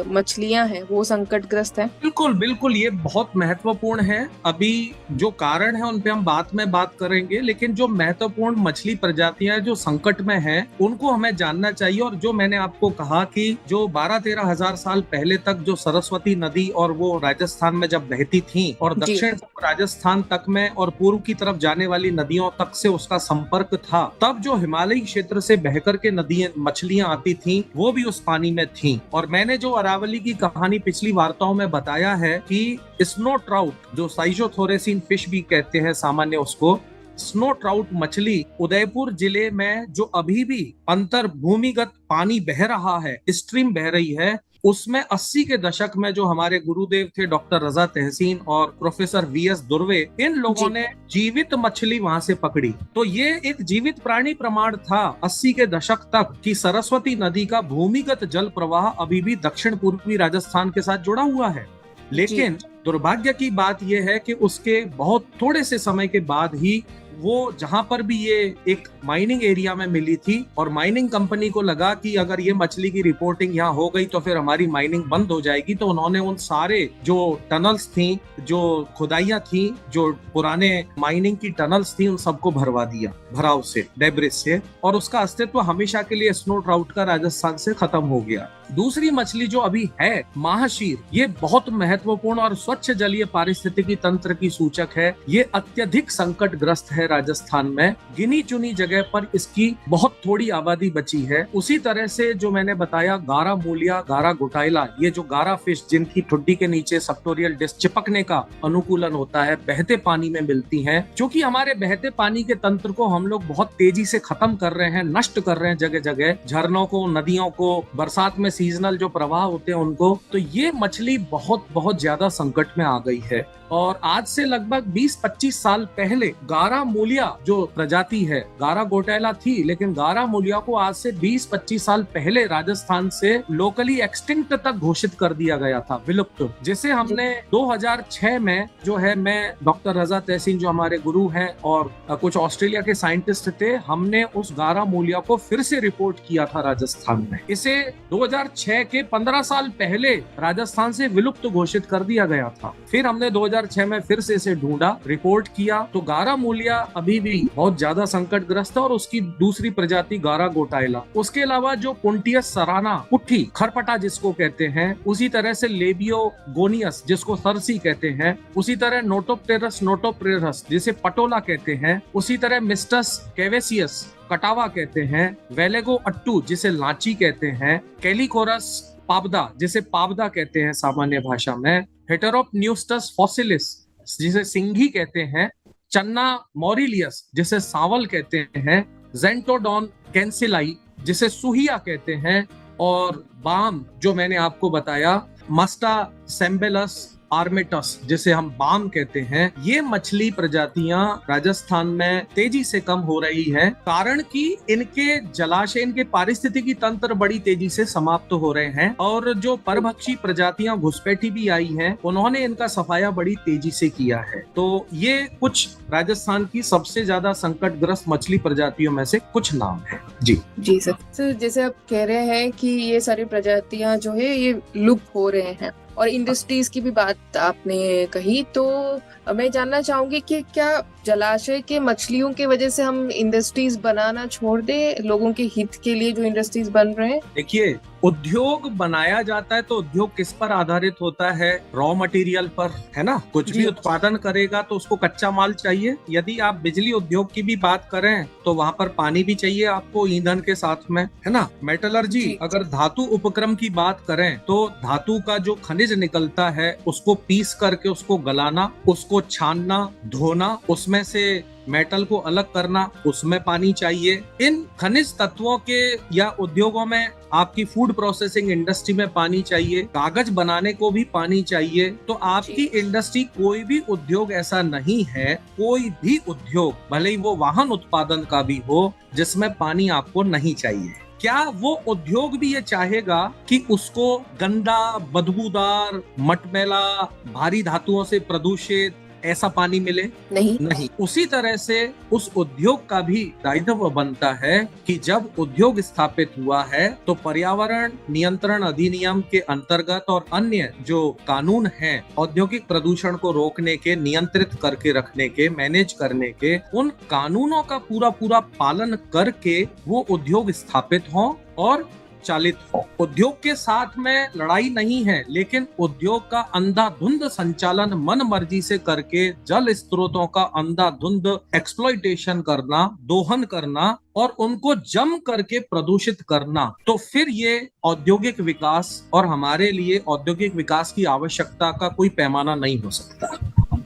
मछलियां हैं वो संकटग्रस्त हैं? बिल्कुल बिल्कुल, ये बहुत महत्वपूर्ण है। अभी जो कारण है उन पे हम बाद में बात करेंगे, लेकिन जो महत्वपूर्ण मछली प्रजातियां जो संकट में हैं, उनको हमें जानना चाहिए। और जो मैंने आपको कहा कि जो 12-13 हजार साल पहले तक जो सरस्वती नदी और वो राजस्थान में जब बहती थी और दक्षिण राजस्थान तक में और पूर्व की तरफ जाने वाली नदियों तक से उसका संपर्क था, तब जो हिमालयी क्षेत्र से बहकर के नदियां, मछलियां आती थीं, वो भी उस पानी में थीं। और मैंने जो अरावली की कहानी पिछली वार्ताओं में बताया है कि स्नो ट्राउट, जो साइजोथोरेसिन फिश भी कहते हैं सामान्य उसको, स्नो ट्राउट मछली उदयपुर जिले में जो अभी भी अंतर भूमिगत पानी बह रहा है, स्ट्रीम बह रही है, उसमें 80 के दशक में जो हमारे गुरुदेव थे डॉक्टर रजा तहसीन और प्रोफेसर वीएस दुर्वे, इन लोगों ने जीवित मछली वहां से पकड़ी। तो ये एक जीवित प्राणी प्रमाण था 80 के दशक तक कि सरस्वती नदी का भूमिगत जल प्रवाह अभी भी दक्षिण पूर्वी राजस्थान के साथ जुड़ा हुआ है। लेकिन दुर्भाग्य की बात यह है कि उसके बहुत थोड़े से समय के बाद ही वो जहां पर भी ये एक माइनिंग एरिया में मिली थी और माइनिंग कंपनी को लगा कि अगर ये मछली की रिपोर्टिंग यहाँ हो गई तो फिर हमारी माइनिंग बंद हो जाएगी, तो उन्होंने उन सारे जो टनल्स थी, जो खुदाइयां थी, जो पुराने माइनिंग की टनल्स थी, उन सबको भरवा दिया भराव से, डेब्रिस से, और उसका अस्तित्व हमेशा के लिए स्नो ट्राउट का राजस्थान से खत्म हो गया। दूसरी मछली जो अभी है महाशीर, ये बहुत महत्वपूर्ण और स्वच्छ जलीय पारिस्थितिकी तंत्र की सूचक है। ये अत्यधिक संकटग्रस्त है राजस्थान में, गिनी चुनी जगह पर इसकी बहुत थोड़ी आबादी बची है। उसी तरह से जो मैंने बताया गारा मूलिया, गारा घोटाइला, ये जो गारा फिश जिनकी ठुड्डी के नीचे सबटोरियल डिस्क चिपकने का अनुकूलन होता है, बहते पानी में मिलती हैं। क्योंकि हमारे बहते पानी के तंत्र को हम लोग बहुत तेजी से खत्म कर रहे हैं, नष्ट कर रहे हैं जगह जगह, झरनों को, नदियों को, बरसात में सीजनल जो प्रवाह होते हैं उनको, तो ये मछली बहुत बहुत ज्यादा संकट में आ गई है। और आज से लगभग 20-25 साल पहले गारा मूलिया जो प्रजाति है, गारा घोटाइला थी, लेकिन गारा मूलिया को आज से 20-25 साल पहले राजस्थान से लोकली एक्सटिंक्ट तक घोषित कर दिया गया था, विलुप्त, जिसे हमने 2006 में जो है, मैं डॉक्टर रजा तहसीन जो हमारे गुरु हैं और कुछ ऑस्ट्रेलिया के साइंटिस्ट थे, हमने उस गारा मूलिया को फिर से रिपोर्ट किया था राजस्थान में। इसे 2006 के 15 साल पहले राजस्थान से विलुप्त घोषित कर दिया गया था। फिर हमने 2006 में फिर से इसे ढूंढा, रिपोर्ट किया, तो गारा मूलिया अभी भी बहुत ज्यादा संकटग्रस्त है, और उसकी दूसरी प्रजाति गारा घोटाइला। उसके अलावा जो पुंटियस सराना, पुट्ठी, खरपटा जिसको कहते हैं, उसी तरह से लेबियो गोनियस जिसको सरसी कहते हैं, उसी तरह नोटोप्टेरस नोटोप्टेरस जिसे पटोला कहते हैं, उसी तरह मिस्टस कैवेसियस कटावा कहते हैं, वेलेगो अट्टू जिसे लाची कहते हैं, कैलिकोरस पाबदा जिसे पाबदा कहते हैं सामान्य भाषा में, हेटेरोप्न्यूस्टस फॉसिलिस जिसे सिंघी कहते हैं, चन्ना मोरिलियस जिसे सांवल कहते हैं, जेंटोडॉन कैंसिलाई जिसे सुहिया कहते हैं, और बाम जो मैंने आपको बताया, मस्टा सेम्बेलस आर्मेटस जिसे हम बाम कहते हैं। ये मछली प्रजातियां राजस्थान में तेजी से कम हो रही है, कारण कि इनके जलाशय, इनके पारिस्थितिकी तंत्र बड़ी तेजी से समाप्त हो रहे हैं, और जो परभक्षी प्रजातियां घुसपैठी भी आई हैं, उन्होंने इनका सफाया बड़ी तेजी से किया है। तो ये कुछ राजस्थान की सबसे ज्यादा संकटग्रस्त मछली प्रजातियों में से कुछ नाम है। जी सर, जैसे आप कह रहे हैं कि ये सारी प्रजातियां जो है ये लुप्त हो रहे हैं, और इंडस्ट्रीज की भी बात आपने कही, तो मैं जानना चाहूंगी कि क्या जलाशय के मछलियों की वजह से हम इंडस्ट्रीज बनाना छोड़ दें, लोगों के हित के लिए जो इंडस्ट्रीज बन रहे हैं? देखिए, उद्योग बनाया जाता है तो उद्योग किस पर आधारित होता है? रॉ मटेरियल पर, है ना। कुछ भी उत्पादन करेगा तो उसको कच्चा माल चाहिए। यदि आप बिजली उद्योग की भी बात करें तो वहां पर पानी भी चाहिए आपको ईंधन के साथ में, है ना। मेटलर्जी, अगर धातु उपक्रम की बात करें तो धातु का जो खनिज निकलता है उसको पीस करके उसको गलाना, उसको छानना, धोना, उसमें से मेटल को अलग करना, उसमें पानी चाहिए। इन खनिज तत्वों के या उद्योगों में आपकी फूड प्रोसेसिंग इंडस्ट्री में पानी चाहिए, कागज बनाने को भी पानी चाहिए। तो आपकी इंडस्ट्री, कोई भी उद्योग ऐसा नहीं है, कोई भी उद्योग भले ही वो वाहन उत्पादन का भी हो, जिसमें पानी आपको नहीं चाहिए। क्या वो उद्योग भी ये चाहेगा कि उसको गंदा, बदबूदार, मटमैला, भारी धातुओं से प्रदूषित ऐसा पानी मिले? नहीं। उसी तरह से उस उद्योग का भी दायित्व बनता है कि जब उद्योग स्थापित हुआ है तो पर्यावरण नियंत्रण अधिनियम के अंतर्गत और अन्य जो कानून हैं औद्योगिक प्रदूषण को रोकने के, नियंत्रित करके रखने के, मैनेज करने के, उन कानूनों का पूरा पालन करके वो उद्योग स्थापित हों और चालित हो। उद्योग के साथ में लड़ाई नहीं है, लेकिन उद्योग का अंधाधुंध संचालन मन मर्जी से करके जल स्रोतों का अंधाधुंध एक्सप्लॉइटेशन करना, दोहन करना और उनको जम करके प्रदूषित करना, तो फिर ये औद्योगिक विकास और हमारे औद्योगिक औद्योगिक विकास की आवश्यकता का कोई पैमाना नहीं हो सकता।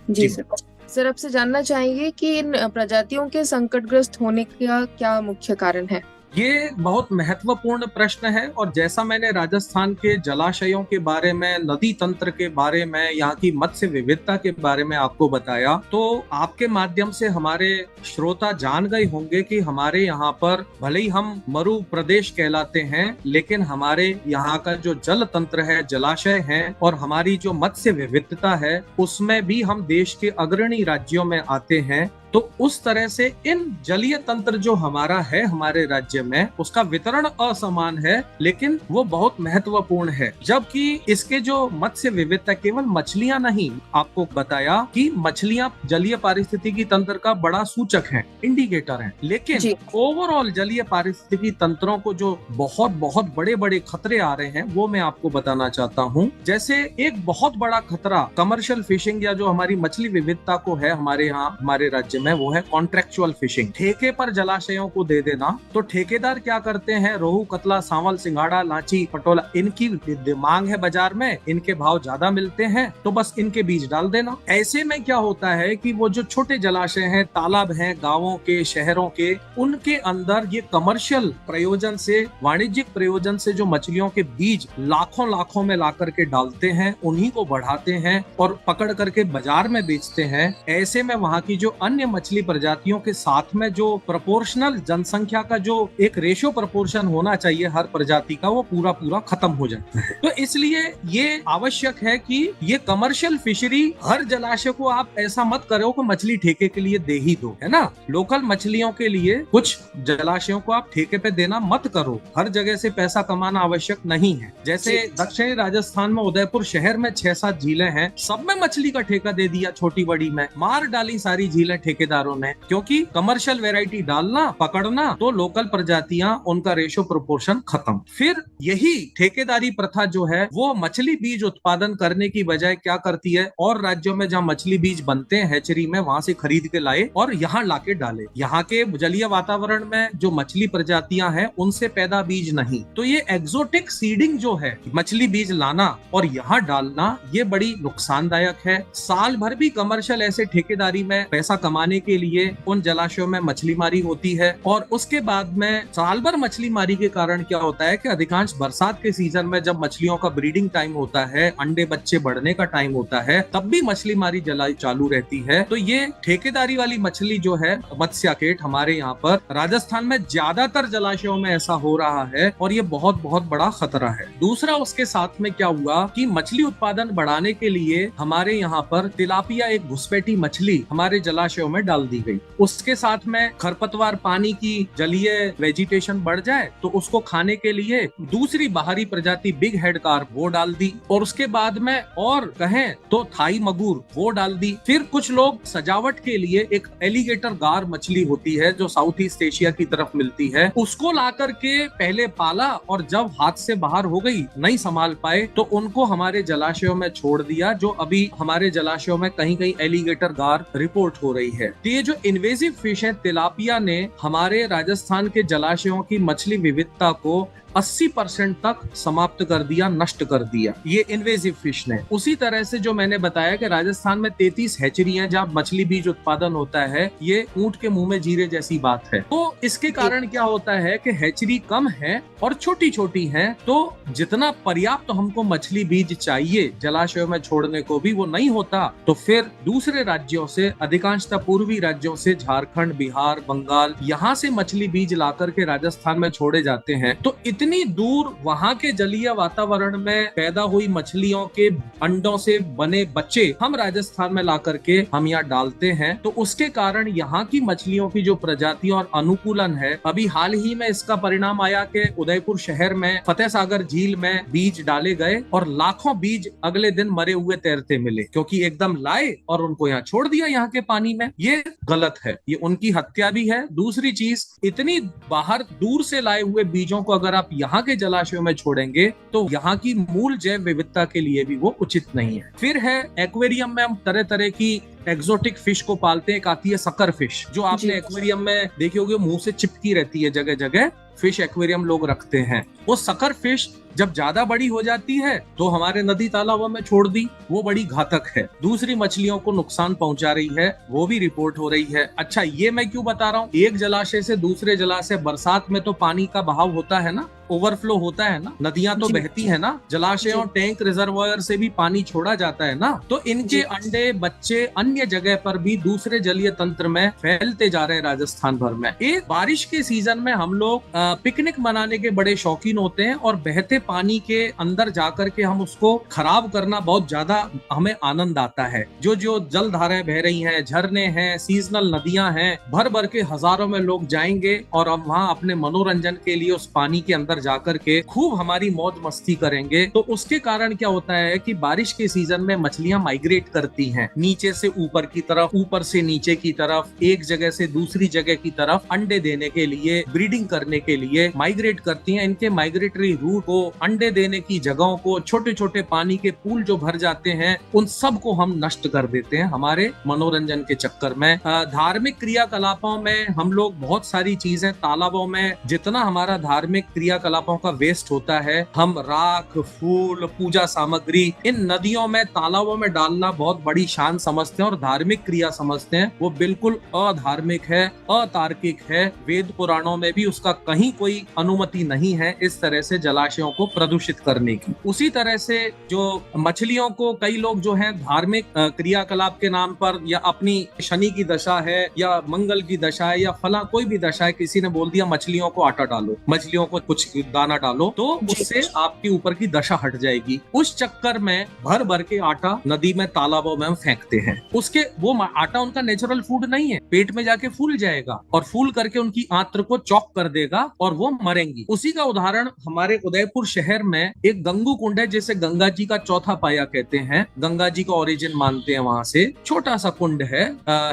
जी सर, आपसे जानना चाहेंगे कि इन प्रजातियों के संकटग्रस्त होने का क्या मुख्य कारण है? ये बहुत महत्वपूर्ण प्रश्न है और जैसा मैंने राजस्थान के जलाशयों के बारे में, नदी तंत्र के बारे में, यहाँ की मत्स्य विविधता के बारे में आपको बताया, तो आपके माध्यम से हमारे श्रोता जान गए होंगे कि हमारे यहाँ पर भले ही हम मरु प्रदेश कहलाते हैं, लेकिन हमारे यहाँ का जो जल तंत्र है, जलाशय है और हमारी जो मत्स्य विविधता है, उसमें भी हम देश के अग्रणी राज्यों में आते हैं। तो उस तरह से इन जलीय तंत्र जो हमारा है हमारे राज्य में, उसका वितरण असमान है, लेकिन वो बहुत महत्वपूर्ण है। जबकि इसके जो मत्स्य विविधता, केवल मछलियां नहीं, आपको बताया कि मछलियां जलीय पारिस्थितिकी तंत्र का बड़ा सूचक है, इंडिकेटर है, लेकिन ओवरऑल जलीय पारिस्थितिकी तंत्रों को जो बहुत बहुत बड़े बड़े खतरे आ रहे हैं, वो मैं आपको बताना चाहता हूँ। जैसे एक बहुत बड़ा खतरा कमर्शियल फिशिंग या जो हमारी मछली विविधता को है हमारे यहाँ, हमारे राज्य में, वो है कॉन्ट्रेक्चुअल फिशिंग। ठेके पर जलाशयों को दे देना। तो ठेकेदार क्या करते हैं, रोहू, कतला, सांवल, सिंघाड़ा, लांची, पटोला, इनकी मांग है बाजार में, इनके भाव ज्यादा मिलते हैं, तो बस इनके बीज डाल देना। ऐसे में क्या होता है कि वो जो छोटे जलाशय हैं, तालाब हैं, गांवों के, शहरों के, उनके अंदर ये कमर्शियल प्रयोजन से, वाणिज्यिक प्रयोजन से जो मछलियों के बीज लाखों लाखों में ला करके डालते हैं, उन्हीं को बढ़ाते हैं और पकड़ करके बाजार में बेचते हैं। ऐसे में वहाँ की जो अन्य मछली प्रजातियों के साथ में जो प्रोपोर्शनल जनसंख्या का जो एक रेशियो प्रोपोर्शन होना चाहिए हर प्रजाति का, वो पूरा पूरा खत्म हो जाता है। तो इसलिए ये आवश्यक है कि ये कमर्शियल फिशरी, हर जलाशय को आप ऐसा मत करो कि मछली ठेके के लिए दे ही दो, है ना। लोकल मछलियों के लिए कुछ जलाशयों को आप ठेके पे देना मत करो। हर जगह से पैसा कमाना आवश्यक नहीं है। जैसे दक्षिणी राजस्थान में उदयपुर शहर में 6-7 झीलें हैं, सब में मछली का ठेका दे दिया, छोटी बड़ी में मार डाली सारी झीलें ठेकेदारों ने, क्योंकि कमर्शियल वैरायटी डालना, पकड़ना, तो लोकल प्रजातियां, उनका रेशो प्रोपोर्शन खत्म। फिर यही ठेकेदारी प्रथा जो है, वो मछली बीज उत्पादन करने की बजाय क्या करती है, और राज्यों में जहाँ मछली बीज बनते हैं हैचरी में, वहां से खरीद के लाए और यहाँ लाके डाले। यहाँ के जलीय वातावरण में जो मछली प्रजातियां हैं, उनसे पैदा बीज नहीं। तो ये एक्सोटिक सीडिंग जो है, मछली बीज लाना और यहाँ डालना, ये बड़ी नुकसानदायक है। साल भर भी कमर्शियल ऐसे ठेकेदारी में पैसा कमाने के लिए उन जलाशयों में मछली मारी होती है, और उसके बाद में साल भर मछली मारी के कारण क्या होता है कि अधिकांश बरसात के सीजन में जब मछलियों का ब्रीडिंग टाइम होता है, अंडे बच्चे बढ़ने का टाइम होता है, तब भी मछली मारी जलाई चालू रहती है। तो ये ठेकेदारी वाली मछली जो है, मत्स्याकेट, हमारे यहाँ पर राजस्थान में ज्यादातर जलाशयों में ऐसा हो रहा है, और ये बहुत बहुत बड़ा खतरा है। दूसरा, उसके साथ में क्या हुआ कि मछली उत्पादन बढ़ाने के लिए हमारे यहाँ पर तिलापिया, एक घुसपैठी मछली, हमारे जलाशयों में डाल दी गई। उसके साथ में खरपतवार, पानी की जलीय वेजिटेशन बढ़ जाए तो उसको खाने के लिए दूसरी बाहरी प्रजाति बिग हेड कार्प, वो डाल दी। और उसके बाद में और कहें तो थाई मगुर, वो डाल दी। फिर कुछ लोग सजावट के लिए एक एलिगेटर गार मछली होती है जो साउथ ईस्ट एशिया की तरफ मिलती है, उसको ला करके पहले पाला, और जब हाथ से बाहर हो गई, नहीं संभाल पाए, तो उनको हमारे जलाशयों में छोड़ दिया, जो अभी हमारे जलाशयों में कहीं कहीं एलिगेटर गार रिपोर्ट हो रही है। तो ये जो इन्वेजिव फिश है तिलापिया ने हमारे राजस्थान के जलाशयों की मछली विविधता को 80% तक समाप्त कर दिया, नष्ट कर दिया, ये इन्वेजिव फिश ने। उसी तरह से जो मैंने बताया कि राजस्थान में 33 हैचरी हैं जहाँ मछली बीज उत्पादन होता है, ये ऊंट के मुंह में जीरे जैसी बात है। तो इसके कारण क्या होता है कि हैचरी कम है और छोटी छोटी है, तो जितना पर्याप्त हमको मछली बीज चाहिए जलाशयों में छोड़ने को भी वो नहीं होता। तो फिर दूसरे राज्यों से, अधिकांशतः पूर्वी राज्यों से, झारखंड, बिहार, बंगाल, यहाँ से मछली बीज ला करके राजस्थान में छोड़े जाते हैं। तो इतनी दूर वहाँ के जलीय वातावरण में पैदा हुई मछलियों के अंडों से बने बच्चे हम राजस्थान में ला करके हम यहाँ डालते हैं। तो उसके कारण यहाँ की मछलियों की जो प्रजातियों और अनुकूलन है, अभी हाल ही में इसका परिणाम आया कि उदयपुर शहर में फतेह सागर झील में बीज डाले गए और लाखों बीज अगले दिन मरे हुए तैरते मिले, क्योंकि एकदम लाए और उनको यहाँ छोड़ दिया यहाँ के पानी में। ये गलत है, ये उनकी हत्या भी है। दूसरी चीज, इतनी बाहर दूर से लाए हुए बीजों को अगर आप यहाँ के जलाशयों में छोड़ेंगे तो यहाँ की मूल जैव विविधता के लिए भी वो उचित नहीं है। फिर है एक्वेरियम में हम तरह तरह की एक्सोटिक फिश को पालते हैं। एक आती है सकर फिश, जो आपने एक्वेरियम में देखी होगी, मुंह से चिपकी रहती है जगह जगह, फिश एक्वेरियम लोग रखते हैं। वो सकर फिश जब ज्यादा बड़ी हो जाती है तो हमारे नदी तालाबों में छोड़ दी, वो बड़ी घातक है, दूसरी मछलियों को नुकसान पहुंचा रही है, वो भी रिपोर्ट हो रही है। अच्छा, ये मैं क्यों बता रहा हूँ, एक जलाशय से दूसरे जलाशय, बरसात में तो पानी का बहाव होता है ना, ओवरफ्लो होता है ना, नदियां तो जी, बहती है ना, जलाशयों, टैंक, रिजर्वायर से भी पानी छोड़ा जाता है ना, तो इनके जी। अंडे बच्चे अन्य जगह पर भी दूसरे जलीय तंत्र में फैलते जा रहे हैं राजस्थान भर में। एक बारिश के सीजन में हम लोग पिकनिक मनाने के बड़े शौकीन होते हैं और बहते पानी के अंदर जाकर के हम उसको खराब करना बहुत ज्यादा हमें आनंद आता है। जो जो जल धाराएं बह रही हैं, झरने हैं, सीजनल नदियां हैं, भर भर के हजारों में लोग जाएंगे और हम वहाँ अपने मनोरंजन के लिए उस पानी के अंदर जाकर के खूब हमारी मौज मस्ती करेंगे। तो उसके कारण क्या होता है कि बारिश के सीजन में मछलियां माइग्रेट करती हैं, नीचे से ऊपर की तरफ, ऊपर से नीचे की तरफ, एक जगह से दूसरी जगह की तरफ अंडे देने के लिए, ब्रीडिंग करने के लिए माइग्रेट करती हैं। इनके माइग्रेटरी रूट को, अंडे देने की जगहों को, छोटे छोटे पानी के पूल जो भर जाते हैं, उन सब को हम नष्ट कर देते हैं हमारे मनोरंजन के चक्कर में। धार्मिक क्रियाकलापों में हम लोग बहुत सारी चीजें, तालाबों में जितना हमारा धार्मिक क्रियाकलापों का वेस्ट होता है, हम राख, फूल, पूजा सामग्री इन नदियों में, तालाबों में डालना बहुत बड़ी शान समझते हैं और धार्मिक क्रिया समझते हैं। वो बिल्कुल अधार्मिक है, अतार्किक है। वेद पुराणों में भी उसका कहीं कोई अनुमति नहीं है इस तरह से जलाशयों को प्रदूषित करने की। उसी तरह से जो मछलियों को कई लोग जो है धार्मिक क्रियाकलाप के नाम पर, या अपनी शनि की दशा है या मंगल की दशा है या फला कोई भी दशा है, किसी ने बोल दिया मछलियों को आटा डालो, मछलियों को कुछ दाना डालो, तो उससे आपके ऊपर की दशा हट जाएगी। उस चक्कर में भर भर के आटा नदी में, तालाबों में हम फेंकते हैं। उसके वो आटा उनका नेचुरल फूड नहीं है, पेट में जाके फूल जाएगा और फूल करके उनकी आंत्र को चौक कर देगा और वो मरेंगी। उसी का उदाहरण हमारे उदयपुर शहर में एक गंगू कुंड है, जिसे गंगा जी का चौथा पाया कहते हैं, गंगा जी का ओरिजिन मानते हैं वहां से। छोटा सा कुंड है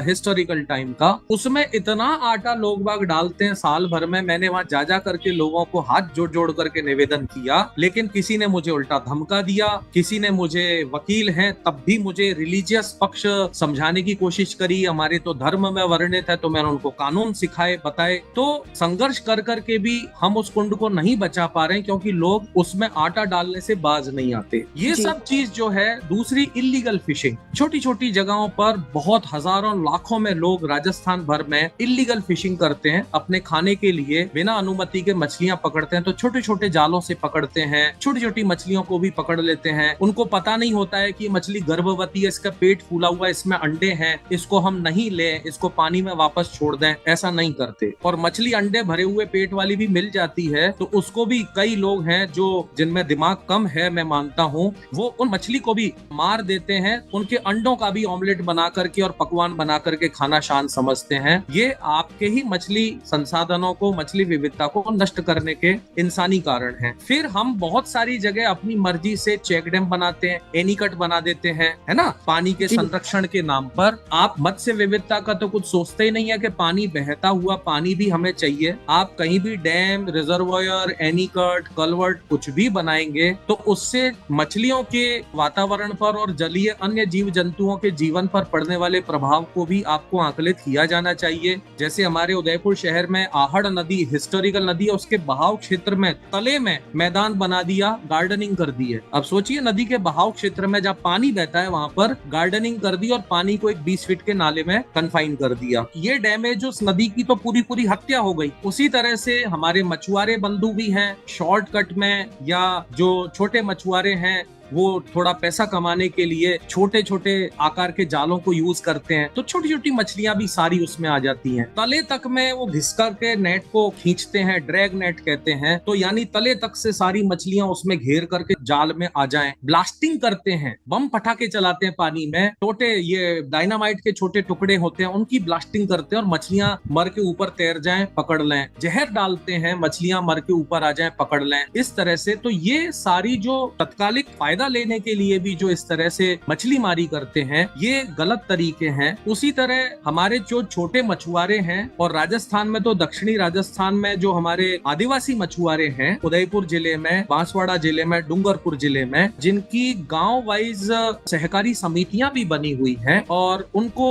हिस्टोरिकल टाइम का, उसमें इतना आटा लोग बाग डालते हैं साल भर में। मैंने वहां जा करके लोगों को हाथ जोड़ जोड़ करके निवेदन किया, लेकिन किसी ने मुझे उल्टा धमका दिया, किसी ने मुझे, वकील हैं तब भी मुझे रिलीजियस पक्ष समझाने की कोशिश करी, हमारे तो धर्म में वर्णित है, तो मैंने उनको कानून सिखाए, बताए। तो संघर्ष कर करके भी हम उस कुंड को नहीं बचा पा रहे हैं, क्योंकि लोग उसमें आटा डालने से बाज नहीं आते। ये सब चीज जो है, दूसरी इल्लीगल फिशिंग, छोटी छोटी जगहों पर बहुत हजारों लाखों में लोग राजस्थान भर में इल्लीगल फिशिंग करते हैं, अपने खाने के लिए बिना अनुमति के मछलियां पकड़ते हैं। तो छोटे छोटे जालों से पकड़ते हैं, छोटी छोटी मछलियों को भी पकड़ लेते हैं। उनको पता नहीं होता है कि मछली गर्भवती है, इसका पेट फूला हुआ है, इसमें अंडे हैं, इसको हम नहीं लें, इसको पानी में वापस छोड़ दें, ऐसा नहीं करते। और मछली अंडे भरे हुए पेट वाली भी मिल जाती है, तो उसको भी कई लोग हैं जो, जिनमें दिमाग कम है, मैं मानता हूँ, वो उन मछली को भी मार देते हैं, उनके अंडों का भी ऑमलेट बना करके और पकवान बना करके खाना शान समझते हैं। ये आपके ही मछली संसाधनों को, मछली विविधता को नष्ट करने के इंसानी कारण हैं। फिर हम बहुत सारी जगह अपनी मर्जी से चेक डैम बनाते हैं, एनीकट बना देते हैं, है ना, पानी के संरक्षण के नाम पर। आप मत्स्य विविधता का तो कुछ सोचते ही नहीं है कि पानी, बहता हुआ पानी भी हमें चाहिए। आप कहीं भी डैम, रिजर्वायर, एनीकट, कलवर्ट कुछ भी बनाएंगे तो उससे मछलियों के वातावरण पर और जलीय अन्य जीव जंतुओं के जीवन पर पड़ने वाले प्रभाव को भी आपको आकलित किया जाना चाहिए। जैसे हमारे उदयपुर शहर में आहड़ नदी, हिस्टोरिकल नदी है, उसके बहाव क्षेत्र में तले में मैदान बना दिया, गार्डनिंग कर दी है। अब सोचिए, नदी के बहाव क्षेत्र में जब पानी बहता है वहां पर गार्डनिंग कर दी और पानी को एक 20 फीट के नाले में कन्फाइन कर दिया। ये डैमेज उस नदी की तो पूरी पूरी हत्या हो गई। उसी तरह से हमारे मछुआरे बंधु भी हैं, शॉर्टकट में या जो छोटे मछुआरे हैं वो थोड़ा पैसा कमाने के लिए छोटे छोटे आकार के जालों को यूज करते हैं, तो छोटी छोटी मछलियां भी सारी उसमें आ जाती हैं। तले तक में वो घिस करके नेट को खींचते हैं, ड्रैग नेट कहते हैं, तो यानी तले तक से सारी मछलियां उसमें घेर करके जाल में आ जाएं। ब्लास्टिंग करते हैं, बम पटाखे चलाते हैं पानी में, छोटे ये डायनामाइट के छोटे टुकड़े होते हैं, उनकी ब्लास्टिंग करते हैं और मछलियां मर के ऊपर तैर जाएं, पकड़ लें। जहर डालते हैं, मछलियां मर के ऊपर आ जाएं, पकड़ लें। इस तरह से तो ये सारी जो तत्कालिक फायदा फायदा लेने के लिए भी जो इस तरह से मछली मारी करते हैं, ये गलत तरीके हैं। उसी तरह हमारे जो छोटे मछुआरे हैं, और राजस्थान में तो दक्षिणी राजस्थान में जो हमारे आदिवासी मछुआरे हैं, उदयपुर जिले में, बांसवाड़ा जिले में, डूंगरपुर जिले में, जिनकी गांव वाइज सहकारी समितियां भी बनी हुई हैं और उनको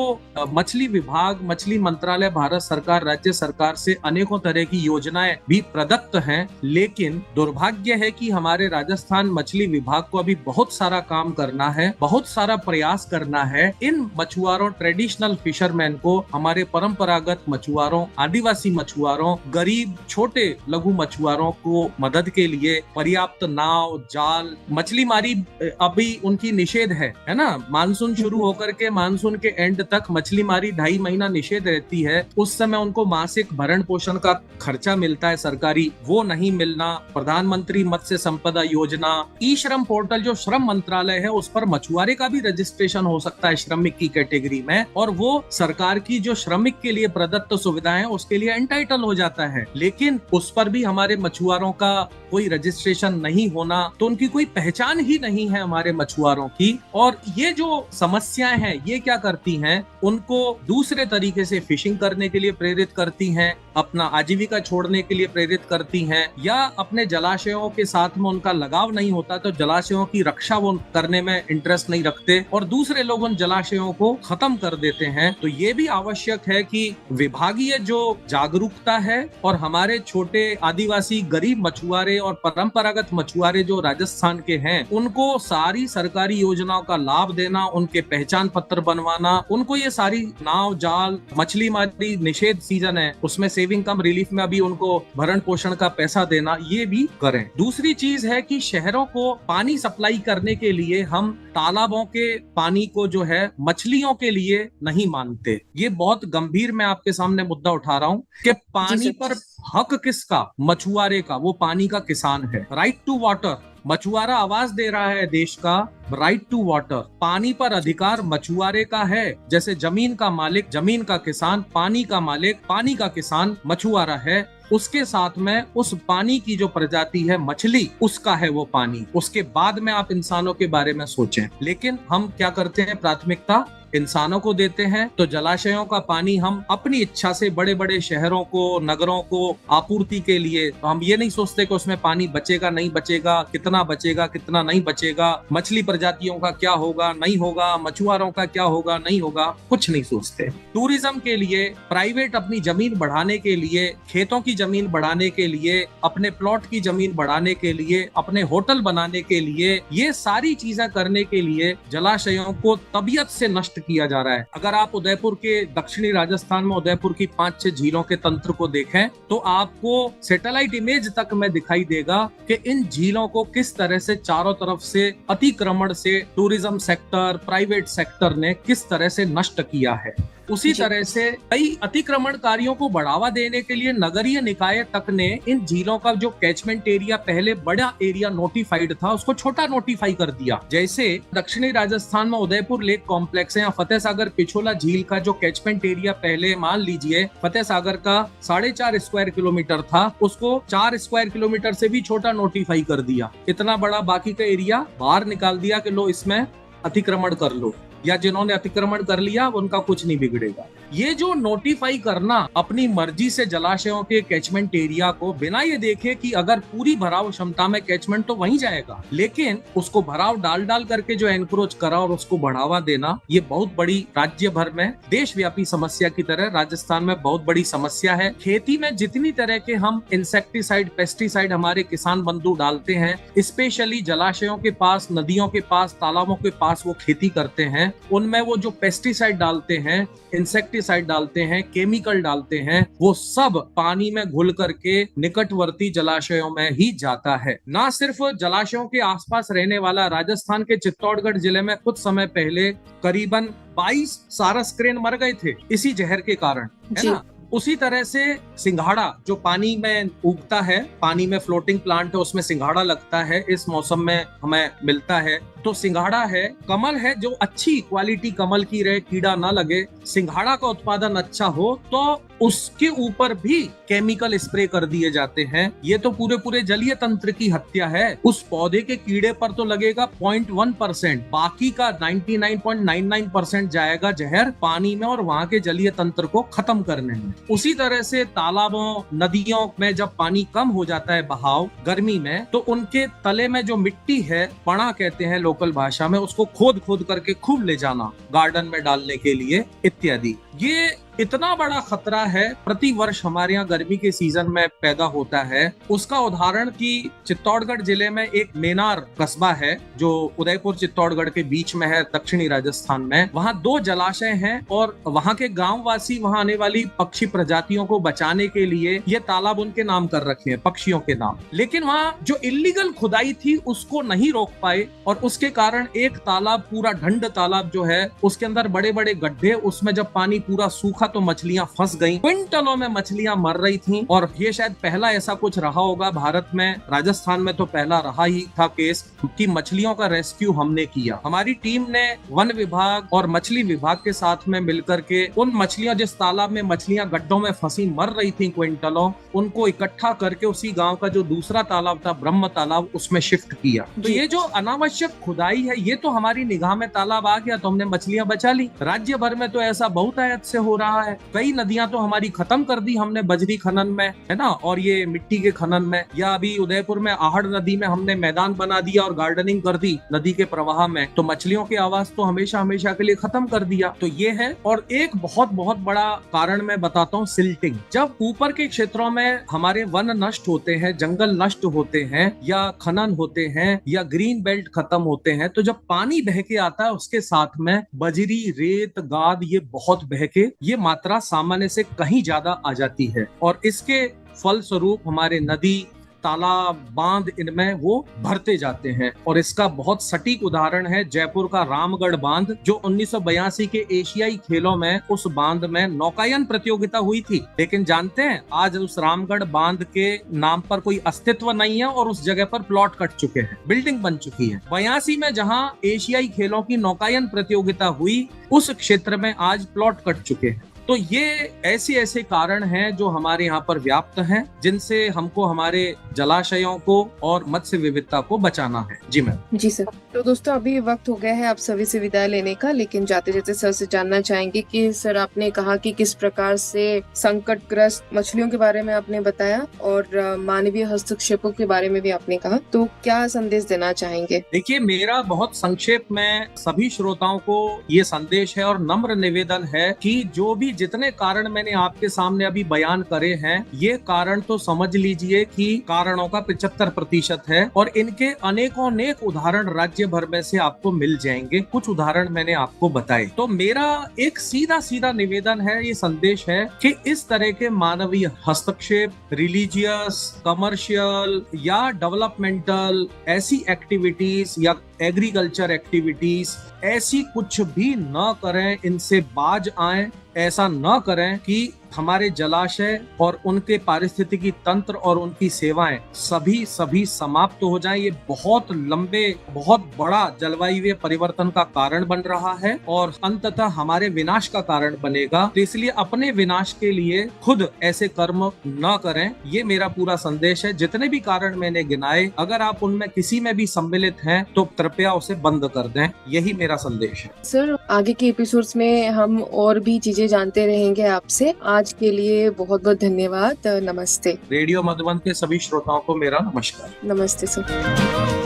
मछली विभाग, मछली मंत्रालय, भारत सरकार, राज्य सरकार से अनेकों तरह की योजनाएं भी प्रदत्त हैं। लेकिन दुर्भाग्य है कि हमारे राजस्थान मछली विभाग को अभी बहुत सारा काम करना है, बहुत सारा प्रयास करना है। इन मछुआरों, ट्रेडिशनल फिशरमैन को, हमारे परंपरागत मछुआरों, आदिवासी मछुआरों, गरीब छोटे लघु मछुआरों को मदद के लिए पर्याप्त नाव, जाल, मछली मारी अभी उनकी निषेध है ना। मानसून शुरू होकर के मानसून के एंड तक मछली मारी 2.5 महीना निषेध रहती है। उस समय उनको मासिक भरण पोषण का खर्चा मिलता है सरकारी, वो नहीं मिलना। प्रधानमंत्री मत्स्य संपदा योजना, ई श्रम पोर्टल जो श्रम मंत्रालय है, उस पर मछुआरे का भी रजिस्ट्रेशन हो सकता है श्रमिक की कैटेगरी में, और वो सरकार की जो श्रमिक के लिए प्रदत्त सुविधाएं उसके लिए एंटाइटल हो जाता है। लेकिन उस पर भी हमारे मछुआरों का कोई रजिस्ट्रेशन नहीं होना, तो उनकी कोई पहचान ही नहीं है हमारे मछुआरों की। और ये जो समस्याएं हैं, ये क्या करती हैं, उनको दूसरे तरीके से फिशिंग करने के लिए प्रेरित करती हैं, अपना आजीविका छोड़ने के लिए प्रेरित करती हैं, या अपने जलाशयों के साथ में उनका लगाव नहीं होता तो जलाशयों की रक्षा वो करने में इंटरेस्ट नहीं रखते और दूसरे लोग उन जलाशयों को खत्म कर देते हैं। तो ये भी आवश्यक है कि विभागीय जो जागरूकता है और हमारे छोटे आदिवासी गरीब मछुआरे और परंपरागत मछुआरे जो राजस्थान के हैं, उनको सारी सरकारी योजनाओं का लाभ देना, उनके पहचान पत्र बनवाना, उनको ये सारी नाव, जाल, मछली मारी निषेध सीजन है उसमें सेविंग कम रिलीफ में अभी उनको भरण पोषण का पैसा देना, ये भी करें। दूसरी चीज है कि शहरों को पानी सप्लाई करने के लिए हम तालाबों के पानी को जो है मछलियों के लिए नहीं मानते। ये बहुत गंभीर मैं आपके सामने मुद्दा उठा रहा हूँ कि पानी पर हक किसका? मछुआरे का, वो पानी का किसान है। राइट टू वाटर, मछुआरा आवाज दे रहा है देश का, राइट टू वाटर। पानी पर अधिकार मछुआरे का है, जैसे जमीन का मालिक जमीन का किसान, पानी का मालिक पानी का किसान मछुआरा है। उसके साथ में उस पानी की जो प्रजाति है मछली, उसका है वो पानी। उसके बाद में आप इंसानों के बारे में सोचें। लेकिन हम क्या करते हैं, प्राथमिकता इंसानों को देते हैं। तो जलाशयों का पानी हम अपनी इच्छा से बड़े बड़े शहरों को, नगरों को आपूर्ति के लिए, तो हम ये नहीं सोचते कि उसमें पानी बचेगा नहीं बचेगा, कितना बचेगा कितना नहीं बचेगा, मछली प्रजातियों का क्या होगा नहीं होगा, मछुआरों का क्या होगा नहीं होगा, कुछ नहीं सोचते। टूरिज्म के लिए, प्राइवेट अपनी जमीन बढ़ाने के लिए, खेतों की जमीन बढ़ाने के लिए, अपने प्लॉट की जमीन बढ़ाने के लिए, अपने होटल बनाने के लिए, ये सारी चीजें करने के लिए जलाशयों को तबीयत से नष्ट किया जा रहा है। अगर आप उदयपुर के, दक्षिणी राजस्थान में उदयपुर की 5-6 झीलों के तंत्र को देखें तो आपको सैटेलाइट इमेज तक में दिखाई देगा कि इन झीलों को किस तरह से चारों तरफ से अतिक्रमण से टूरिज्म सेक्टर, प्राइवेट सेक्टर ने किस तरह से नष्ट किया है। उसी तरह से कई अतिक्रमणकारियों को बढ़ावा देने के लिए नगरीय निकाय तक ने इन झीलों का जो कैचमेंट एरिया, पहले बड़ा एरिया नोटिफाइड था, उसको छोटा नोटिफाई कर दिया। जैसे दक्षिणी राजस्थान में उदयपुर लेक कॉम्प्लेक्स है या फतेह सागर पिछोला झील का जो कैचमेंट एरिया पहले मान लीजिए फतेह सागर का 4.5 स्क्वायर किलोमीटर था, उसको 4 स्क्वायर किलोमीटर से भी छोटा नोटिफाई कर दिया। इतना बड़ा बाकी का एरिया बाहर निकाल दिया कि लो इसमें अतिक्रमण कर लो, या जिन्होंने अतिक्रमण कर लिया उनका कुछ नहीं बिगड़ेगा। ये जो नोटिफाई करना अपनी मर्जी से जलाशयों के कैचमेंट एरिया को, बिना ये देखे कि अगर पूरी भराव क्षमता में कैचमेंट तो वहीं जाएगा, लेकिन उसको भराव डाल डाल करके जो एनक्रोच करा और उसको बढ़ावा देना, ये बहुत बड़ी राज्य भर में देशव्यापी समस्या की तरह राजस्थान में बहुत बड़ी समस्या है। खेती में जितनी तरह के हम इंसेक्टिसाइड, पेस्टिसाइड हमारे किसान बंधु डालते हैं, स्पेशली जलाशयों के पास, नदियों के पास, तालाबों के पास वो खेती करते हैं, उनमें वो जो पेस्टिसाइड डालते हैं, इंसेक्टिसाइड डालते हैं, केमिकल डालते हैं, वो सब पानी में घुल करके निकटवर्ती जलाशयों में ही जाता है। ना सिर्फ जलाशयों के आसपास रहने वाला, राजस्थान के चित्तौड़गढ़ जिले में कुछ समय पहले करीबन 22 सारस क्रेन मर गए थे इसी जहर के कारण, है ना। उसी तरह से सिंघाड़ा जो पानी में उगता है, पानी में फ्लोटिंग प्लांट है, उसमें सिंघाड़ा लगता है, इस मौसम में हमें मिलता है। तो सिंघाड़ा है, कमल है, जो अच्छी क्वालिटी कमल की रहे, कीड़ा ना लगे, सिंघाड़ा का उत्पादन अच्छा हो, तो उसके ऊपर भी केमिकल स्प्रे कर दिए जाते हैं। ये तो पूरे जलीय तंत्र की हत्या है। उस पौधे के कीड़े पर तो लगेगा 0.1%, बाकी का 99.99% जाएगा जहर पानी में और वहां के जलीय तंत्र को खत्म करने में। उसी तरह से तालाबों, नदियों में जब पानी कम हो जाता है बहाव गर्मी में, तो उनके तले में जो मिट्टी है, पड़ा कहते हैं लोकल भाषा में, उसको खोद खोद करके खूब ले जाना गार्डन में डालने के लिए इत्यादि। ये इतना बड़ा खतरा है, प्रति वर्ष हमारे यहाँ गर्मी के सीजन में पैदा होता है। उसका उदाहरण कि चित्तौड़गढ़ जिले में एक मेनार कस्बा है जो उदयपुर चित्तौड़गढ़ के बीच में है, दक्षिणी राजस्थान में। वहाँ 2 जलाशय हैं और वहाँ के गांव वासी वहाँ आने वाली पक्षी प्रजातियों को बचाने के लिए ये तालाब उनके नाम कर रखे हैं, पक्षियों के नाम। लेकिन वहाँ जो इलीगल खुदाई थी उसको नहीं रोक पाए और उसके कारण एक तालाब, पूरा ढंड तालाब जो है, उसके अंदर बड़े बड़े गड्ढे, उसमें जब पानी पूरा सूखा तो मछलियां फंस गईं। क्विंटलों में मछलियां मर रही थीं और ये शायद पहला ऐसा कुछ रहा होगा भारत में, राजस्थान में तो पहला रहा ही था केस कि मछलियों का रेस्क्यू हमने किया। हमारी टीम ने वन विभाग और मछली विभाग के साथ में मिलकर के उन मछलियां, जिस तालाब में मछलियां गड्ढों में फंसी मर रही थी क्विंटलों, उनको इकट्ठा करके उसी गाँव का जो दूसरा तालाब था, ब्रह्म तालाब, उसमें शिफ्ट किया। तो ये जो अनावश्यक खुदाई है, ये तो हमारी निगाह में तालाब आ गया तो हमने मछलियां बचा ली। राज्य भर में तो ऐसा बहुत आयत से हो रहा है। कई नदियां तो हमारी खत्म कर दी हमने बजरी खनन में, है ना, और ये मिट्टी के खनन में। या अभी उदयपुर में आहड़ नदी में हमने मैदान बना दिया और गार्डनिंग कर दी नदी के प्रवाह में, तो मछलियों की आवाज तो हमेशा हमेशा के लिए खत्म कर दिया। तो ये है। और एक बहुत बड़ा कारण मैं बताता हूँ, सिल्टिंग। जब ऊपर के क्षेत्रों में हमारे वन नष्ट होते हैं, जंगल नष्ट होते हैं, या खनन होते हैं, या ग्रीन बेल्ट खत्म होते हैं, तो जब पानी बह के आता है उसके साथ में बजरी, रेत, गाद, ये बहुत बह के ये मात्रा सामान्य से कहीं ज्यादा आ जाती है और इसके फलस्वरूप हमारे नदी, तालाब, बांध, इनमें वो भरते जाते हैं। और इसका बहुत सटीक उदाहरण है जयपुर का रामगढ़ बांध, जो 1982 के एशियाई खेलों में उस बांध में नौकायन प्रतियोगिता हुई थी। लेकिन जानते हैं आज उस रामगढ़ बांध के नाम पर कोई अस्तित्व नहीं है और उस जगह पर प्लॉट कट चुके हैं, बिल्डिंग बन चुकी है। 82 में जहां एशियाई खेलों की नौकायन प्रतियोगिता हुई, उस क्षेत्र में आज प्लॉट कट चुके हैं। तो ये ऐसे कारण हैं जो हमारे यहाँ पर व्याप्त हैं, जिनसे हमको हमारे जलाशयों को और मत्स्य विविधता को बचाना है। जी मैम। जी सर। तो दोस्तों, अभी वक्त हो गया है आप सभी से विदाई लेने का, लेकिन जाते जाते सर से जानना चाहेंगे कि सर, आपने कहा कि किस प्रकार से संकटग्रस्त मछलियों के बारे में आपने बताया और मानवीय हस्तक्षेपों के बारे में भी आपने कहा, तो क्या संदेश देना चाहेंगे? देखिए, मेरा बहुत संक्षेप में सभी श्रोताओं को ये संदेश है और नम्र निवेदन है कि जो भी जितने कारण मैंने आपके सामने अभी बयान करे हैं, ये कारण तो समझ लीजिए कि कारणों का 75% है और इनके अनेक उदाहरण राज्य भर में से आपको मिल जाएंगे। कुछ उदाहरण मैंने आपको बताए। तो मेरा एक सीधा निवेदन है, ये संदेश है कि इस तरह के मानवीय हस्तक्षेप, रिलीजियस, कमर्शियल या डेवलपमेंटल ऐसी एक्टिविटीज या एग्रीकल्चर एक्टिविटीज, ऐसी कुछ भी न करें, इनसे बाज आएं। ऐसा न करें कि हमारे जलाशय और उनके पारिस्थितिकी तंत्र और उनकी सेवाएं सभी समाप्त हो जाएं। ये बहुत लंबे, बहुत बड़ा जलवायु परिवर्तन का कारण बन रहा है और अंततः हमारे विनाश का कारण बनेगा। तो इसलिए अपने विनाश के लिए खुद ऐसे कर्म न करें, ये मेरा पूरा संदेश है। जितने भी कारण मैंने गिनाए, अगर आप उनमें किसी में भी सम्मिलित हैं तो कृपया उसे बंद कर दें, यही मेरा संदेश है। सर, आगे के एपिसोड्स में हम और भी चीजें जानते रहेंगे आपसे। आज के लिए बहुत बहुत धन्यवाद। नमस्ते। रेडियो मधुबन के सभी श्रोताओं को मेरा नमस्कार। नमस्ते सर।